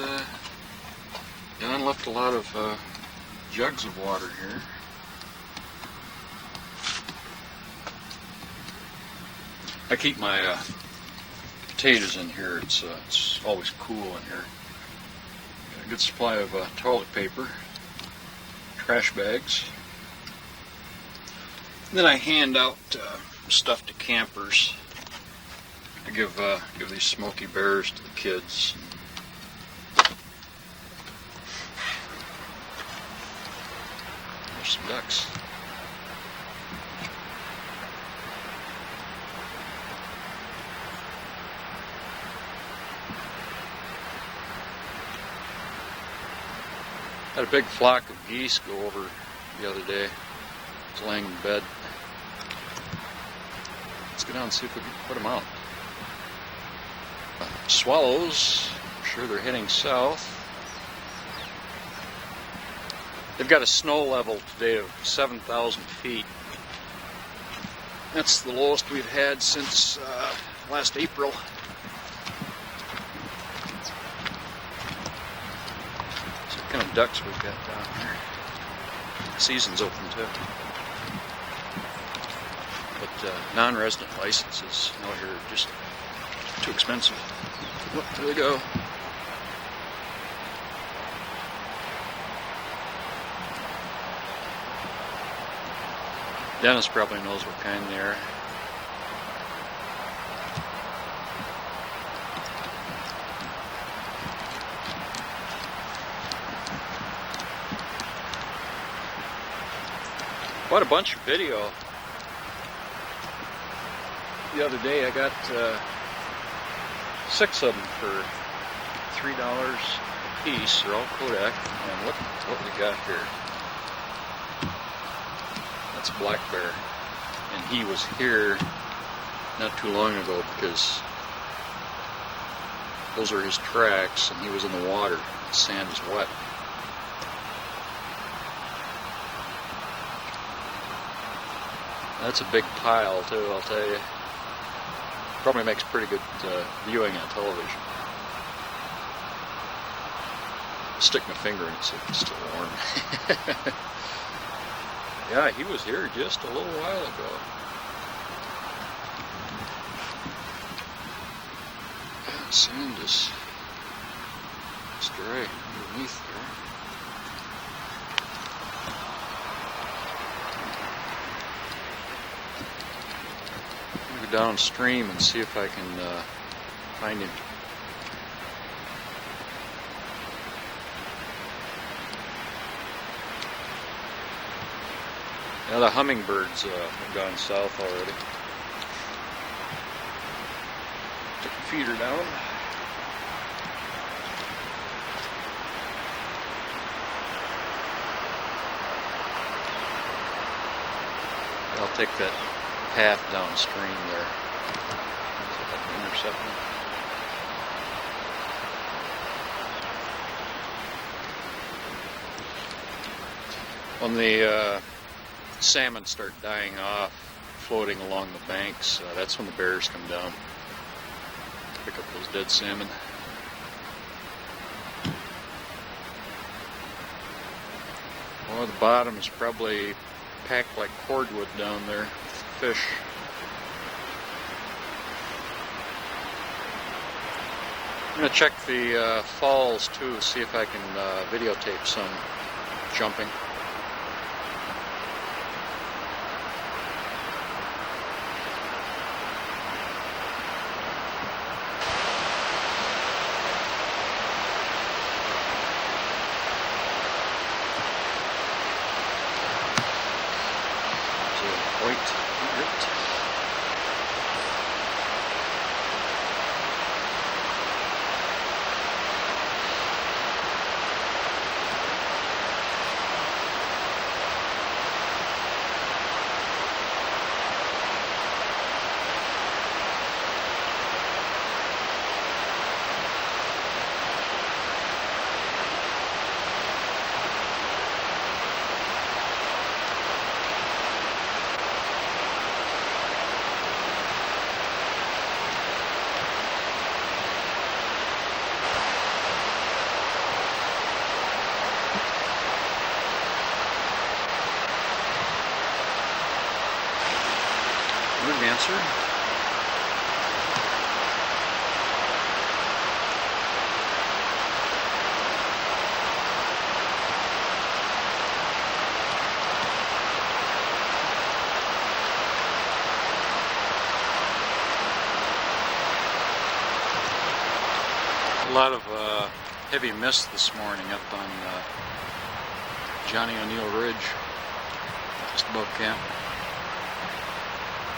Don left a lot of jugs of water here. I keep my potatoes in here. It's always cool in here. Got a good supply of toilet paper, trash bags. And then I hand out stuff to campers. I give these Smoky Bears to the kids. There's some ducks. Had a big flock of geese go over the other day. I was laying in bed. Let's go down and see if we can put them out. Swallows, I'm sure they're heading south. They've got a snow level today of 7,000 feet. That's the lowest we've had since last April. So what kind of ducks we've got down here. Season's open too. But non-resident licenses out here are just too expensive. Look, there they go. Dennis probably knows what kind they are. Quite a bunch of video. The other day I got 6 of them for $3 a piece. They're all Kodak. And what we got here? That's a black bear. And he was here not too long ago because those are his tracks and he was in the water. The sand is wet. That's a big pile too, I'll tell you. Probably makes pretty good viewing on television. Stick my finger in it so it's still warm. Yeah, he was here just a little while ago. Yeah, sand is dry underneath there. Go downstream and see if I can find him. Now the hummingbirds have gone south already. Took the feeder down. I'll take that path downstream there. See if I can intercept them. When the salmon start dying off, floating along the banks, that's when the bears come down. Pick up those dead salmon. Well, the bottom is probably packed like cordwood down there with fish. I'm going to check the falls too, see if I can videotape some jumping. Answer. lot of heavy mist this morning up on Johnny O'Neill Ridge, just above camp.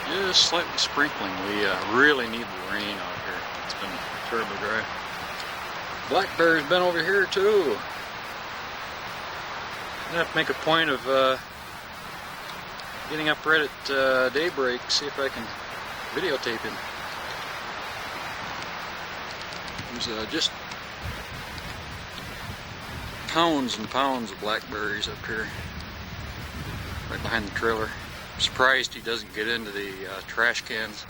Just slightly sprinkling. We really need the rain out here. It's been terribly dry. Blackberry's been over here too. I have to make a point of getting up right at daybreak, see if I can videotape him. There's just pounds and pounds of blackberries up here, right behind the trailer. I'm surprised he doesn't get into the trash cans.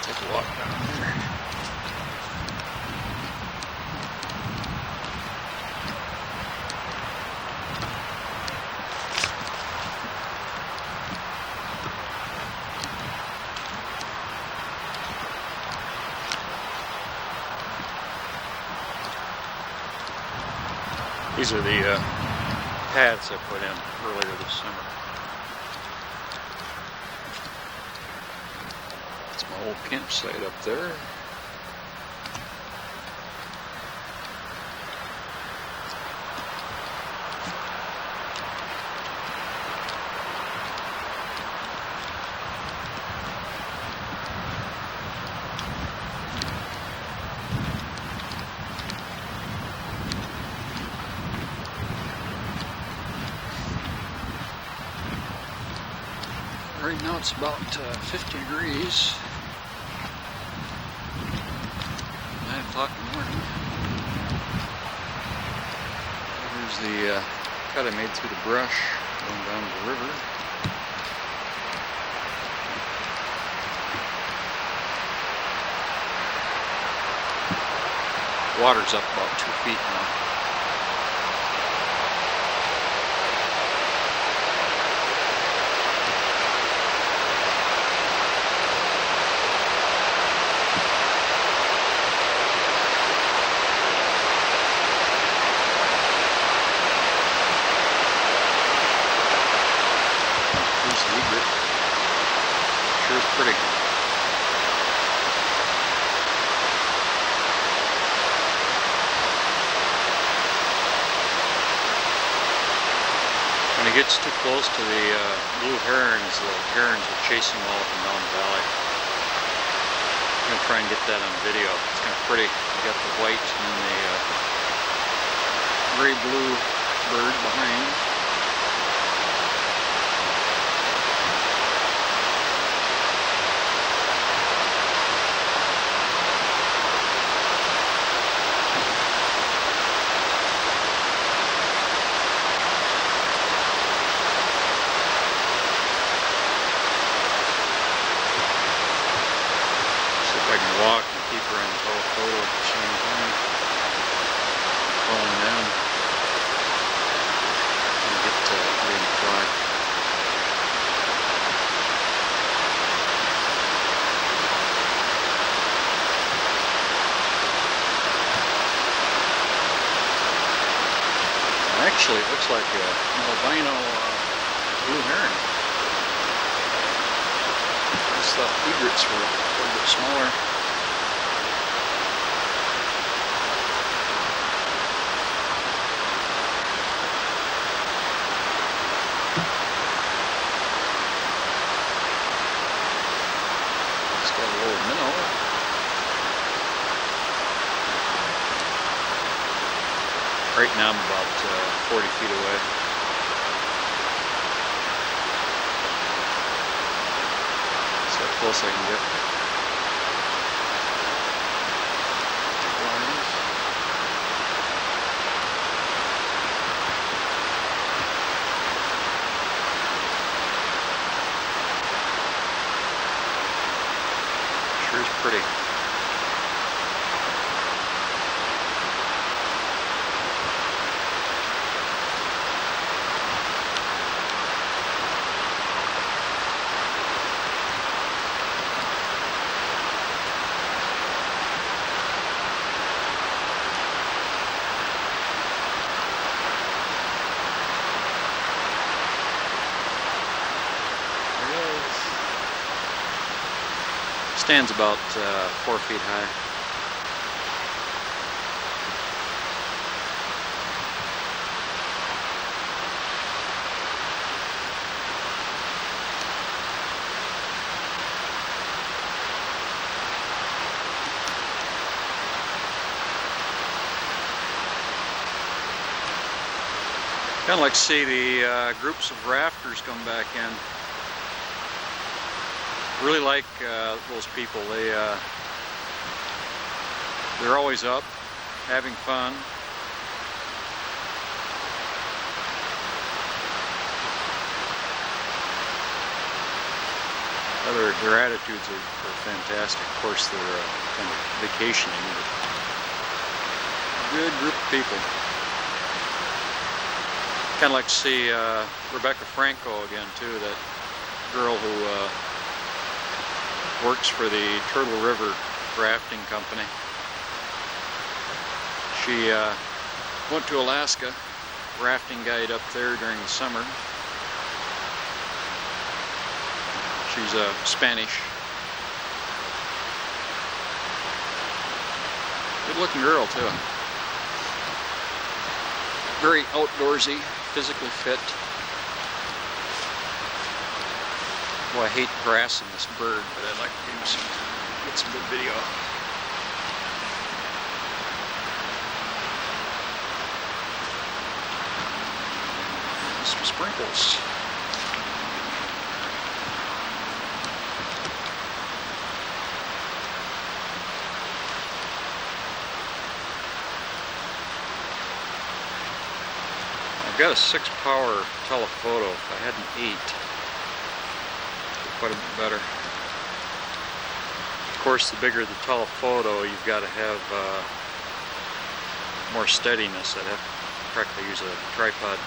Take a walk down there. These are the pads I put in earlier this summer. That's my old campsite up there. Right now it's about 50 degrees. 9 o'clock in the morning. Here's the cut I made through the brush going down to the river. Water's up about 2 feet now. Pretty. When he gets too close to the blue herons will chase him all up and down the valley. I'm going to try and get that on video. It's kind of pretty. You got the white and the gray-blue bird behind. I can walk and keep her in telephoto at the same time. Falling down. And get ready to fly. Actually, it looks like an albino blue heron. I just thought egrets were a little bit smaller. It's got a little minnow. Right now I'm about 40 feet away. How close I can get. Sure is pretty. Stands about 4 feet high. Kind of like to see the groups of rafters come back in. Really like those people. They're always up, having fun. Their attitudes are fantastic. Of course, they're kind of vacationing, but good group of people. Kind of like to see Rebecca Franco again too, that girl who works for the Turtle River Rafting Company. She went to Alaska, rafting guide up there during the summer. She's Spanish. Good looking girl too. Very outdoorsy, physically fit. Well, I hate harassing this bird, but I'd like to get some good video. Some sprinkles. I've got a 6-power telephoto. If I had an 8, quite a bit better. Of course, the bigger the telephoto, you've got to have more steadiness. I'd have to practically use a tripod.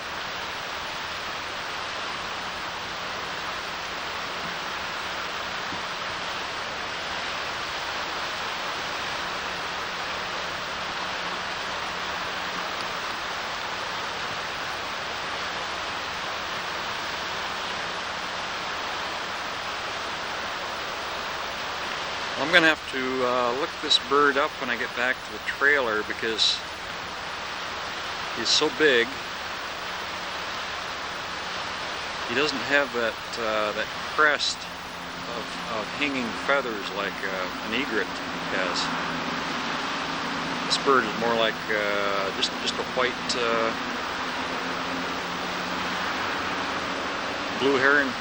I'm going to have to look this bird up when I get back to the trailer because he's so big. He doesn't have that crest of hanging feathers like an egret has. This bird is more like just a white blue heron.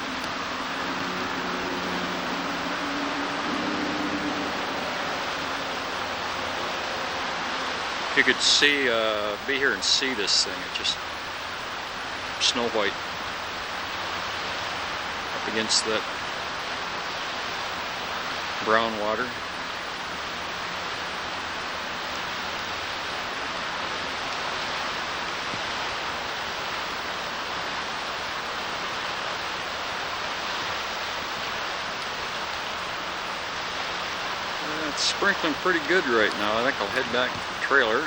If you could see, be here and see this thing, it's just snow white up against that brown water. It's sprinkling pretty good right now. I think I'll head back to the trailer,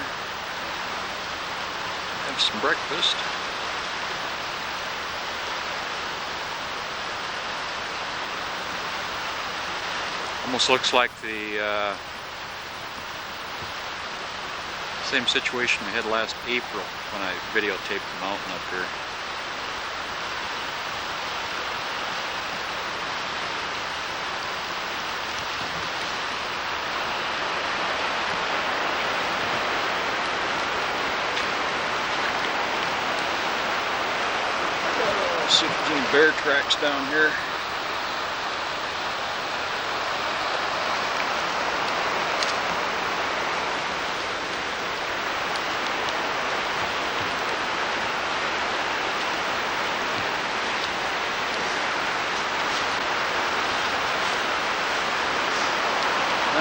have some breakfast. Almost looks like the same situation we had last April when I videotaped the mountain up here. See if there's any bear tracks down here.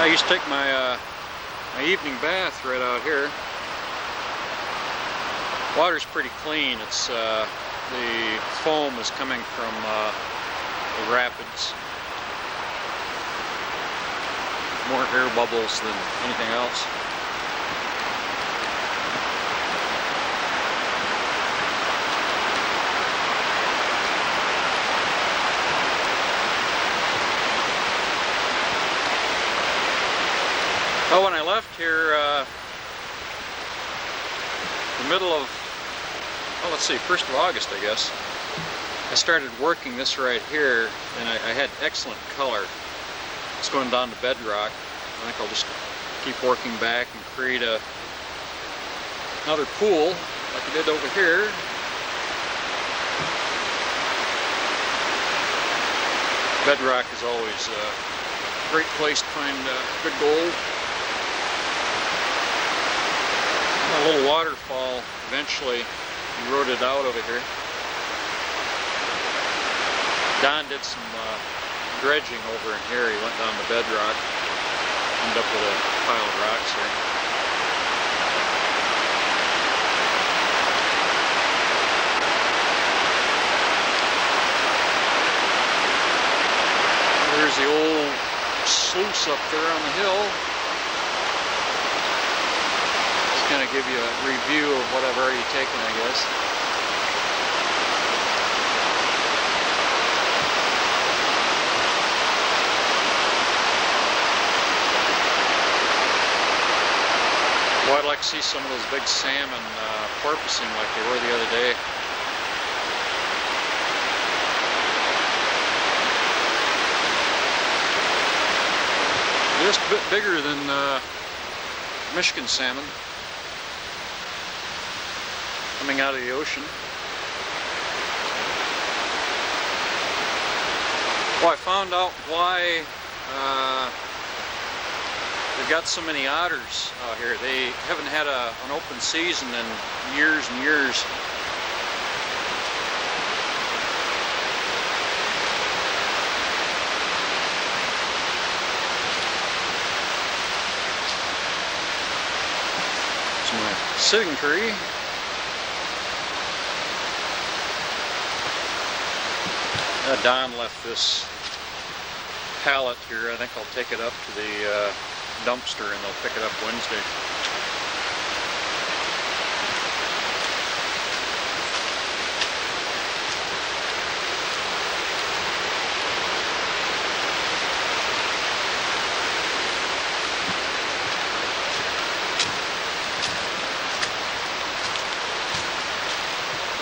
I used to take my my evening bath right out here. Water's pretty clean. It's the foam is coming from the rapids. More air bubbles than anything else. middle of, well, let's see, 1st of August, I guess. I started working this right here, and I had excellent color. It's going down to bedrock. I think I'll just keep working back and create another pool like I did over here. Bedrock is always a great place to find good gold. A little waterfall eventually eroded out over here. Don did some dredging over in here. He went down to bedrock, ended up with a pile of rocks here. There's the old sluice up there on the hill. Just kind of give you a review of what I've already taken, I guess. Well, I'd like to see some of those big salmon porpoising like they were the other day. Just a bit bigger than Michigan salmon coming out of the ocean. Well, I found out why they've got so many otters out here. They haven't had an open season in years and years. It's my sitting tree. Don left this pallet here. I think I'll take it up to the dumpster and they'll pick it up Wednesday.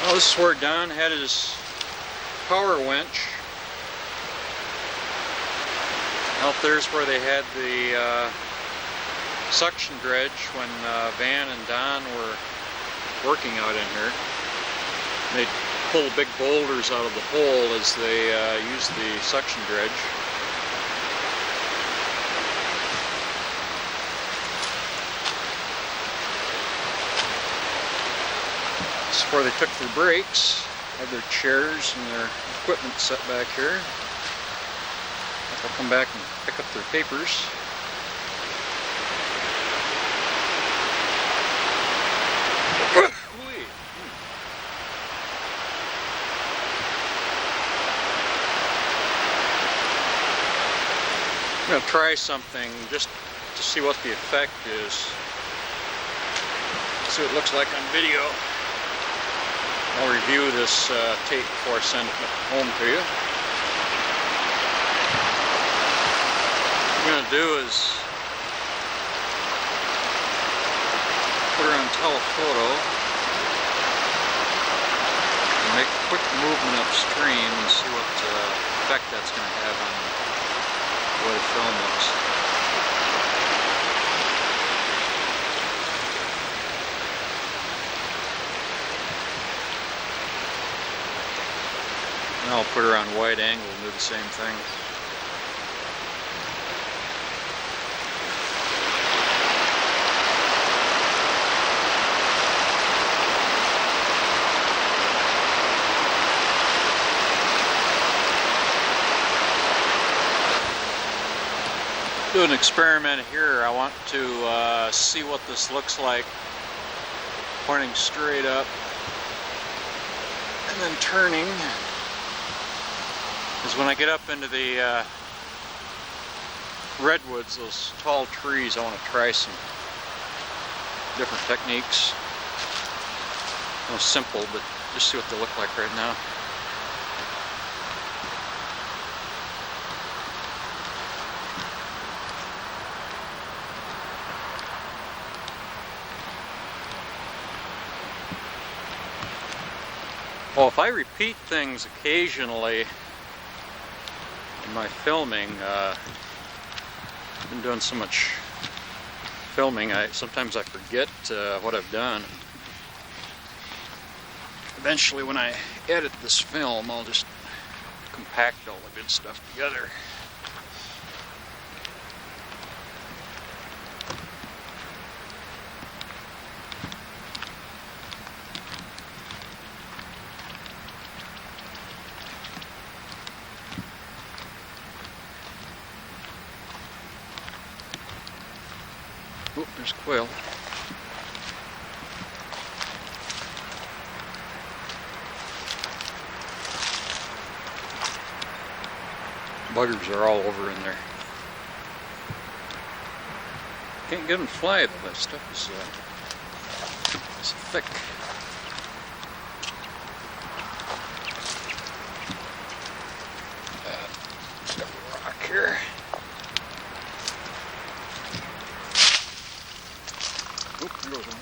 Well, this is where Don had his power winch. Out there's where they had the suction dredge when Van and Don were working out in here. They'd pull big boulders out of the hole as they used the suction dredge. This is where they took their breaks, had their chairs and their equipment set back here. I'll come back and pick up their papers. I'm going to try something just to see what the effect is. See what it looks like on video. I'll review this tape before I send it home to you. What I'm going to do is put her on telephoto and make a quick movement upstream and see what effect that's going to have on the way the film looks. And I'll put her on wide angle and do the same thing. Do an experiment here. I want to see what this looks like pointing straight up and then turning. Because when I get up into the redwoods, those tall trees, I want to try some different techniques. No simple, but just see what they look like right now. Well, if I repeat things occasionally in my filming, I've been doing so much filming, sometimes I forget what I've done. Eventually, when I edit this film, I'll just compact all the good stuff together. Oh, there's Quail. Buggers are all over in there. Can't get them to fly though. That stuff is thick. Got a rock here. Oop, there goes one.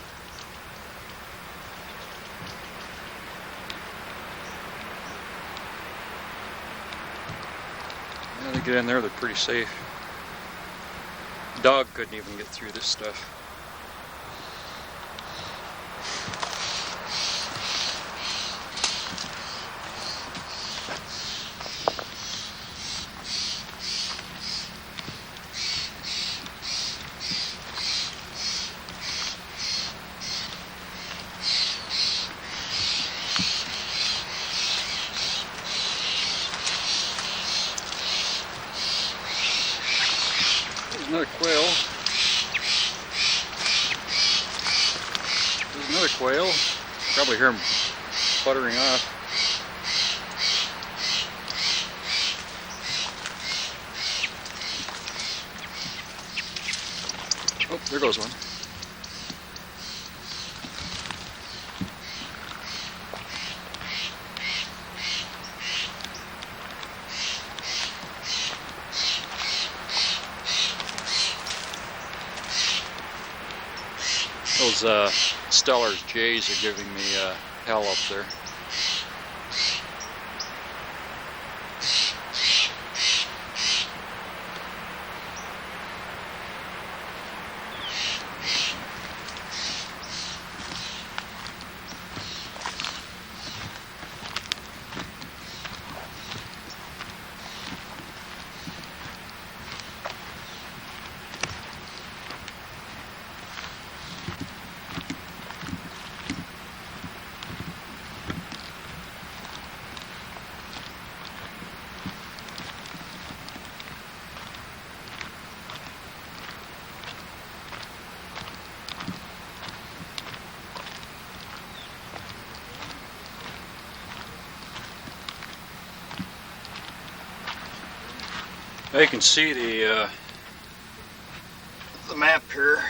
Yeah, they get in there, they're pretty safe. Dog couldn't even get through this stuff. Another quail. There's another quail. Probably hear him fluttering off. Oh, there goes one. Those Stellar's jays are giving me hell up there. Now you can see the map here.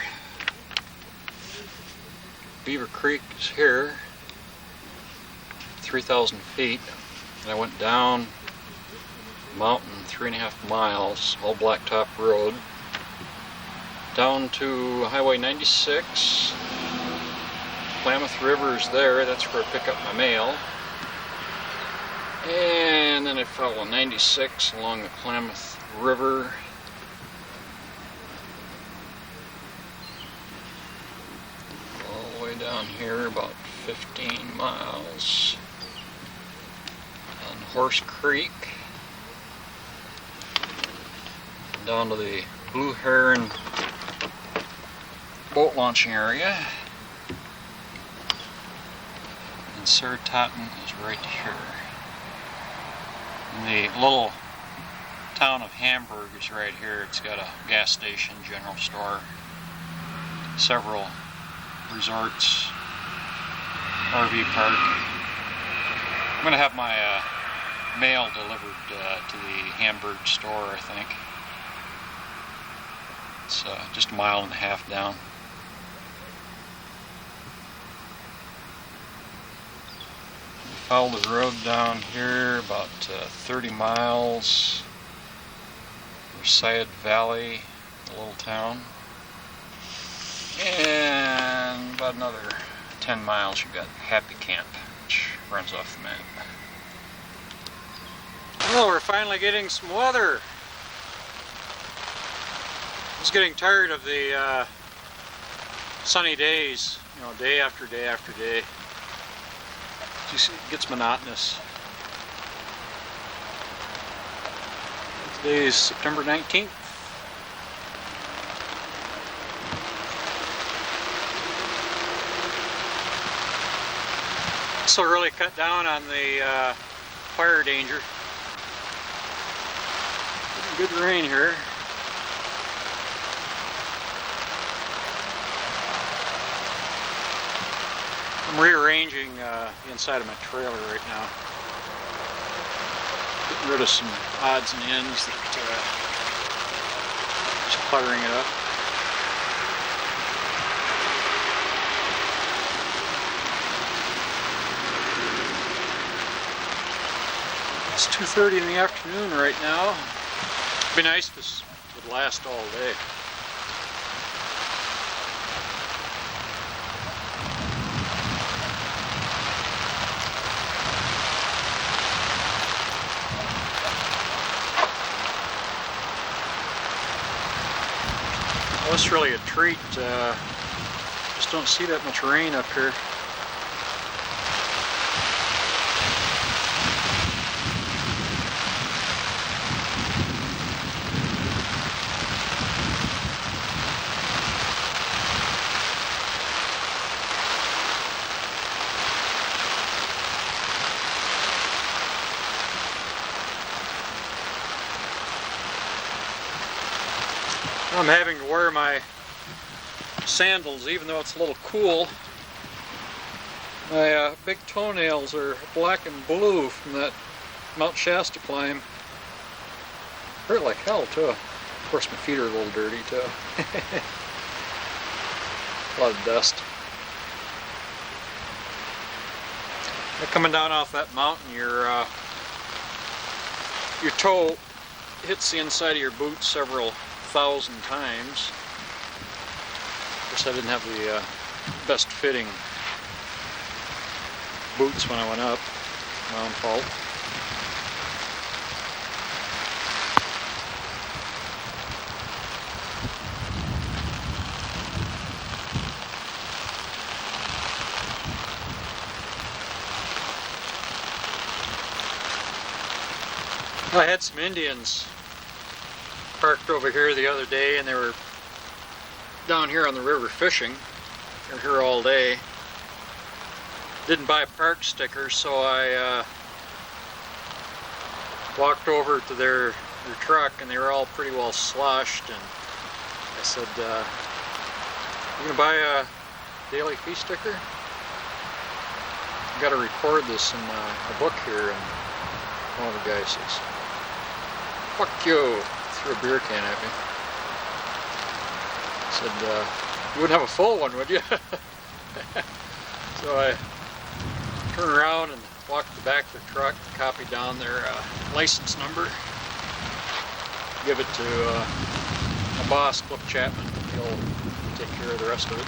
Beaver Creek is here, 3,000 feet, and I went down the mountain 3.5 miles, all blacktop road, down to Highway 96. Klamath River is there, that's where I pick up my mail. And then I follow 96 along the Klamath River. All the way down here, about 15 miles. On Horse Creek. Down to the Blue Heron boat launching area. And Sir Totten is right here. And the little town of Hamburg is right here. It's got a gas station, general store, several resorts, RV park. I'm going to have my mail delivered to the Hamburg store, I think. It's just a mile and a half down. Follow the road down here about 30 miles. Sayed Valley, a little town. And about another 10 miles you got Happy Camp, which runs off the map. Well, we're finally getting some weather. I was getting tired of the sunny days, you know, day after day after day. It gets monotonous. Today is September 19th. So really cut down on the fire danger. Good rain here. I'm rearranging the inside of my trailer right now. Getting rid of some odds and ends that just cluttering it up. It's 2:30 in the afternoon right now. It'd be nice if this would last all day. Well, it's really a treat. Just don't see that much rain up here. I'm having to wear my sandals even though it's a little cool. My big toenails are black and blue from that Mount Shasta climb. Hurt like hell too. Of course my feet are a little dirty too. A lot of dust. Coming down off that mountain, your toe hits the inside of your boot several thousand times. Of course I didn't have the best fitting boots when I went up. My own fault. I had some Indians parked over here the other day, and they were down here on the river fishing. They're here all day. Didn't buy park stickers, so I walked over to their truck, and they were all pretty well sloshed, and I said, you gonna buy a daily fee sticker? I gotta record this in a book here, and one of the guys says, "Fuck you," threw a beer can at me. Said, you wouldn't have a full one, would you? So I turned around and walked to the back of the truck, copied down their license number, give it to my boss, Cliff Chapman. He'll take care of the rest of it.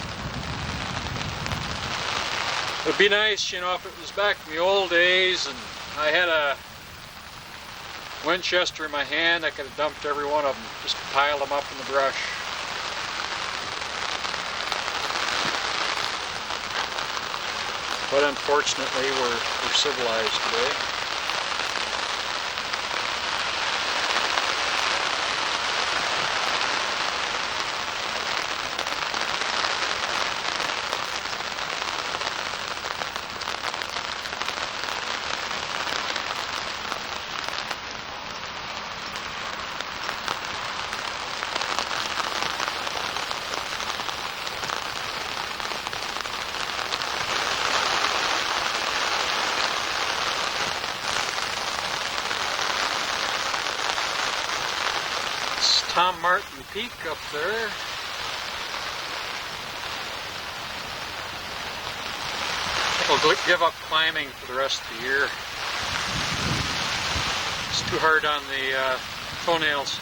It'd be nice, you know, if it was back in the old days and I had a Winchester in my hand, I could have dumped every one of them, just piled them up in the brush. But unfortunately, we're civilized today. Tom Martin Peak up there. I think I'll give up climbing for the rest of the year. It's too hard on the toenails.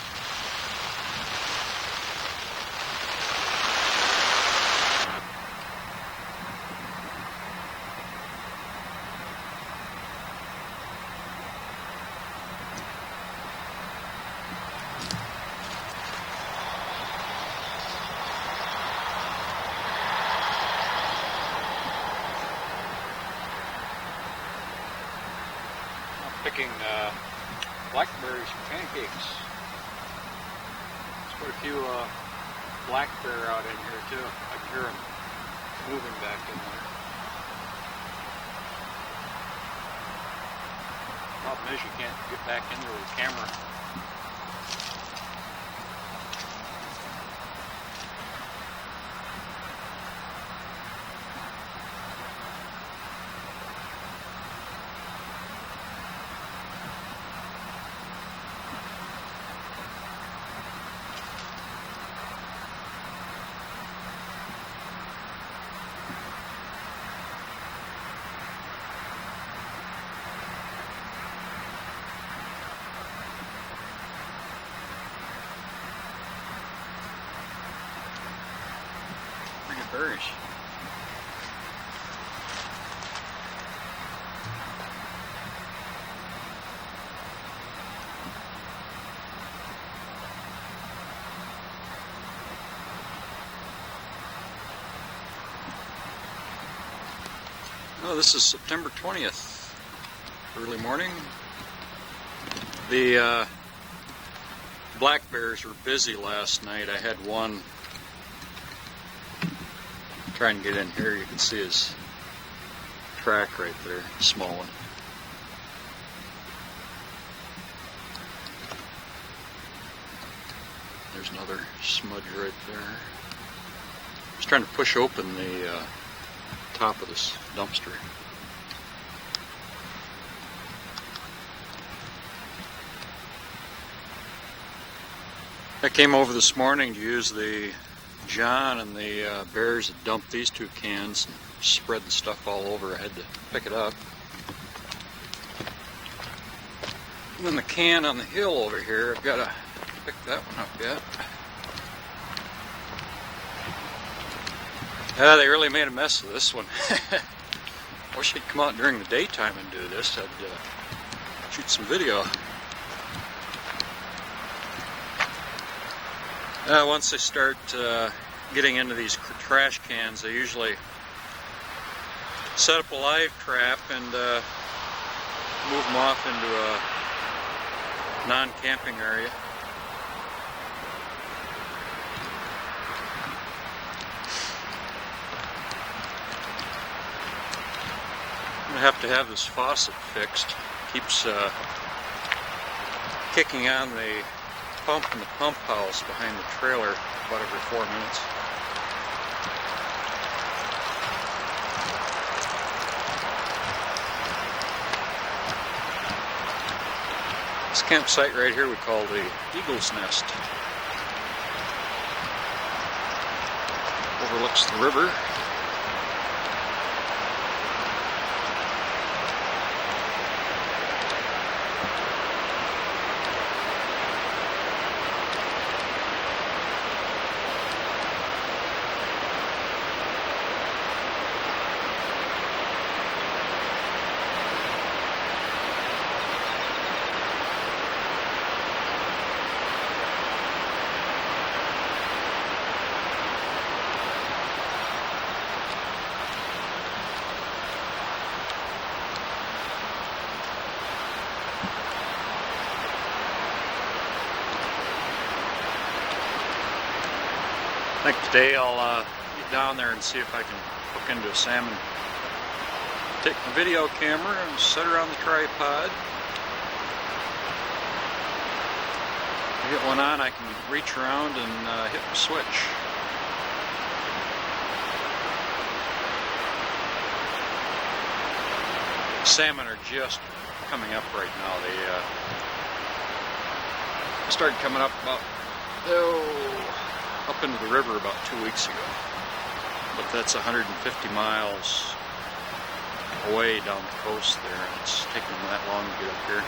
picking blackberries for pancakes. There's quite a few black bear out in here too. I can hear them moving back in there. Problem is you can't get back in there with the camera. Berries. Oh, this is September 20th, early morning. The black bears were busy last night. I had one try and get in here. You can see his track right there, small one. There's another smudge right there. I was trying to push open the top of this dumpster. I came over this morning to use the John and the bears had dumped these 2 cans and spread the stuff all over. I had to pick it up. And then the can on the hill over here, I've got to pick that one up yet. They really made a mess of this one. I wish I'd come out during the daytime and do this. I'd shoot some video. Once they start getting into these trash cans, they usually set up a live trap and move them off into a non-camping area. I'm going to have this faucet fixed. Keeps kicking on the pump in the pump house behind the trailer about every 4 minutes. This campsite right here we call the Eagle's Nest. Overlooks the river. I think today I'll get down there and see if I can hook into a salmon. Take the video camera and set her on the tripod. If I get one on, I can reach around and hit the switch. Salmon are just coming up right now. They started coming up about up into the river about 2 weeks ago, but that's 150 miles away down the coast there, and it's taken them that long to get up here.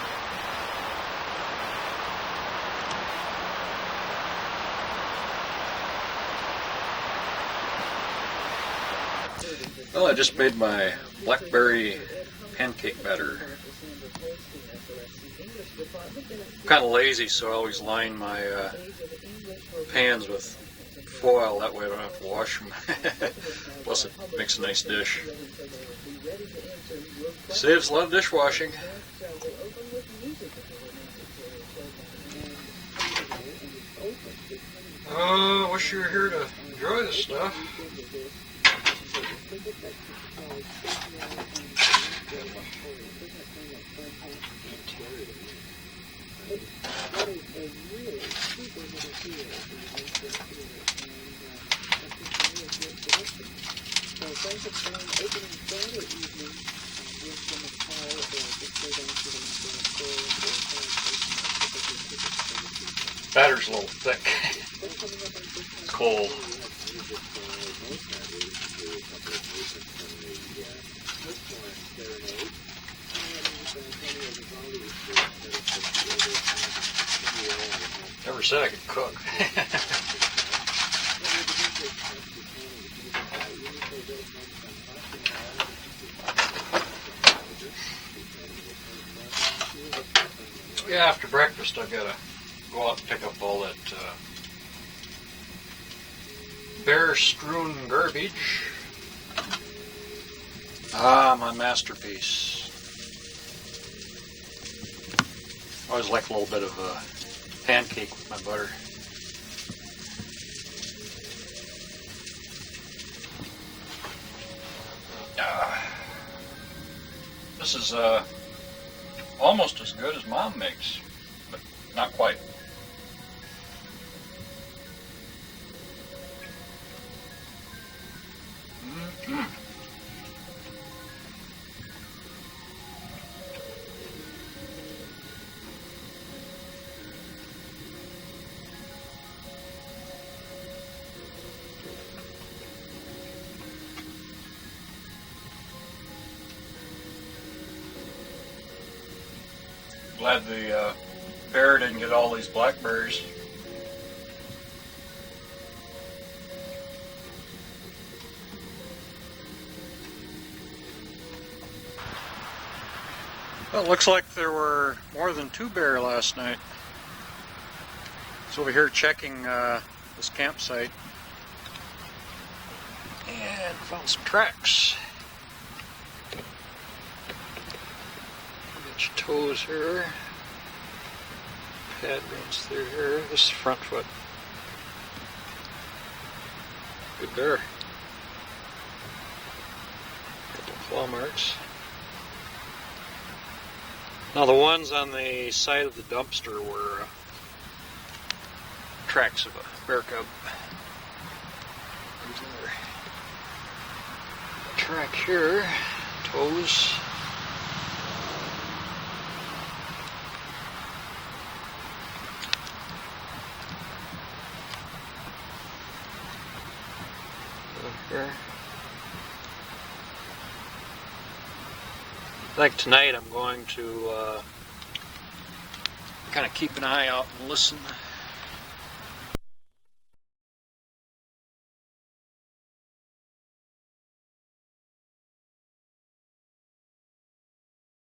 Well, I just made my blackberry pancake batter. I'm kind of lazy, so I always line my pans with foil, that way I don't have to wash them. Plus it makes a nice dish. Saves a lot of dishwashing. Oh, wish you were here to enjoy this stuff. Batter's a little thick. It's cold. Never said I could cook. Yeah, after breakfast I've got to go out and pick up all that bear-strewn garbage. Ah, my masterpiece. I always like a little bit of a pancake with my butter. This is almost as good as Mom makes, but not quite. Glad the bear didn't get all these blackberries. Well, it looks like there were more than 2 bear last night. So over here checking this campsite and found some tracks. Get your toes here. Pad runs through here. This is the front foot. Good bear. Couple claw marks. Now the ones on the side of the dumpster were tracks of a bear cub. There's another track here. Toes. Here. I think tonight I'm going to kind of keep an eye out and listen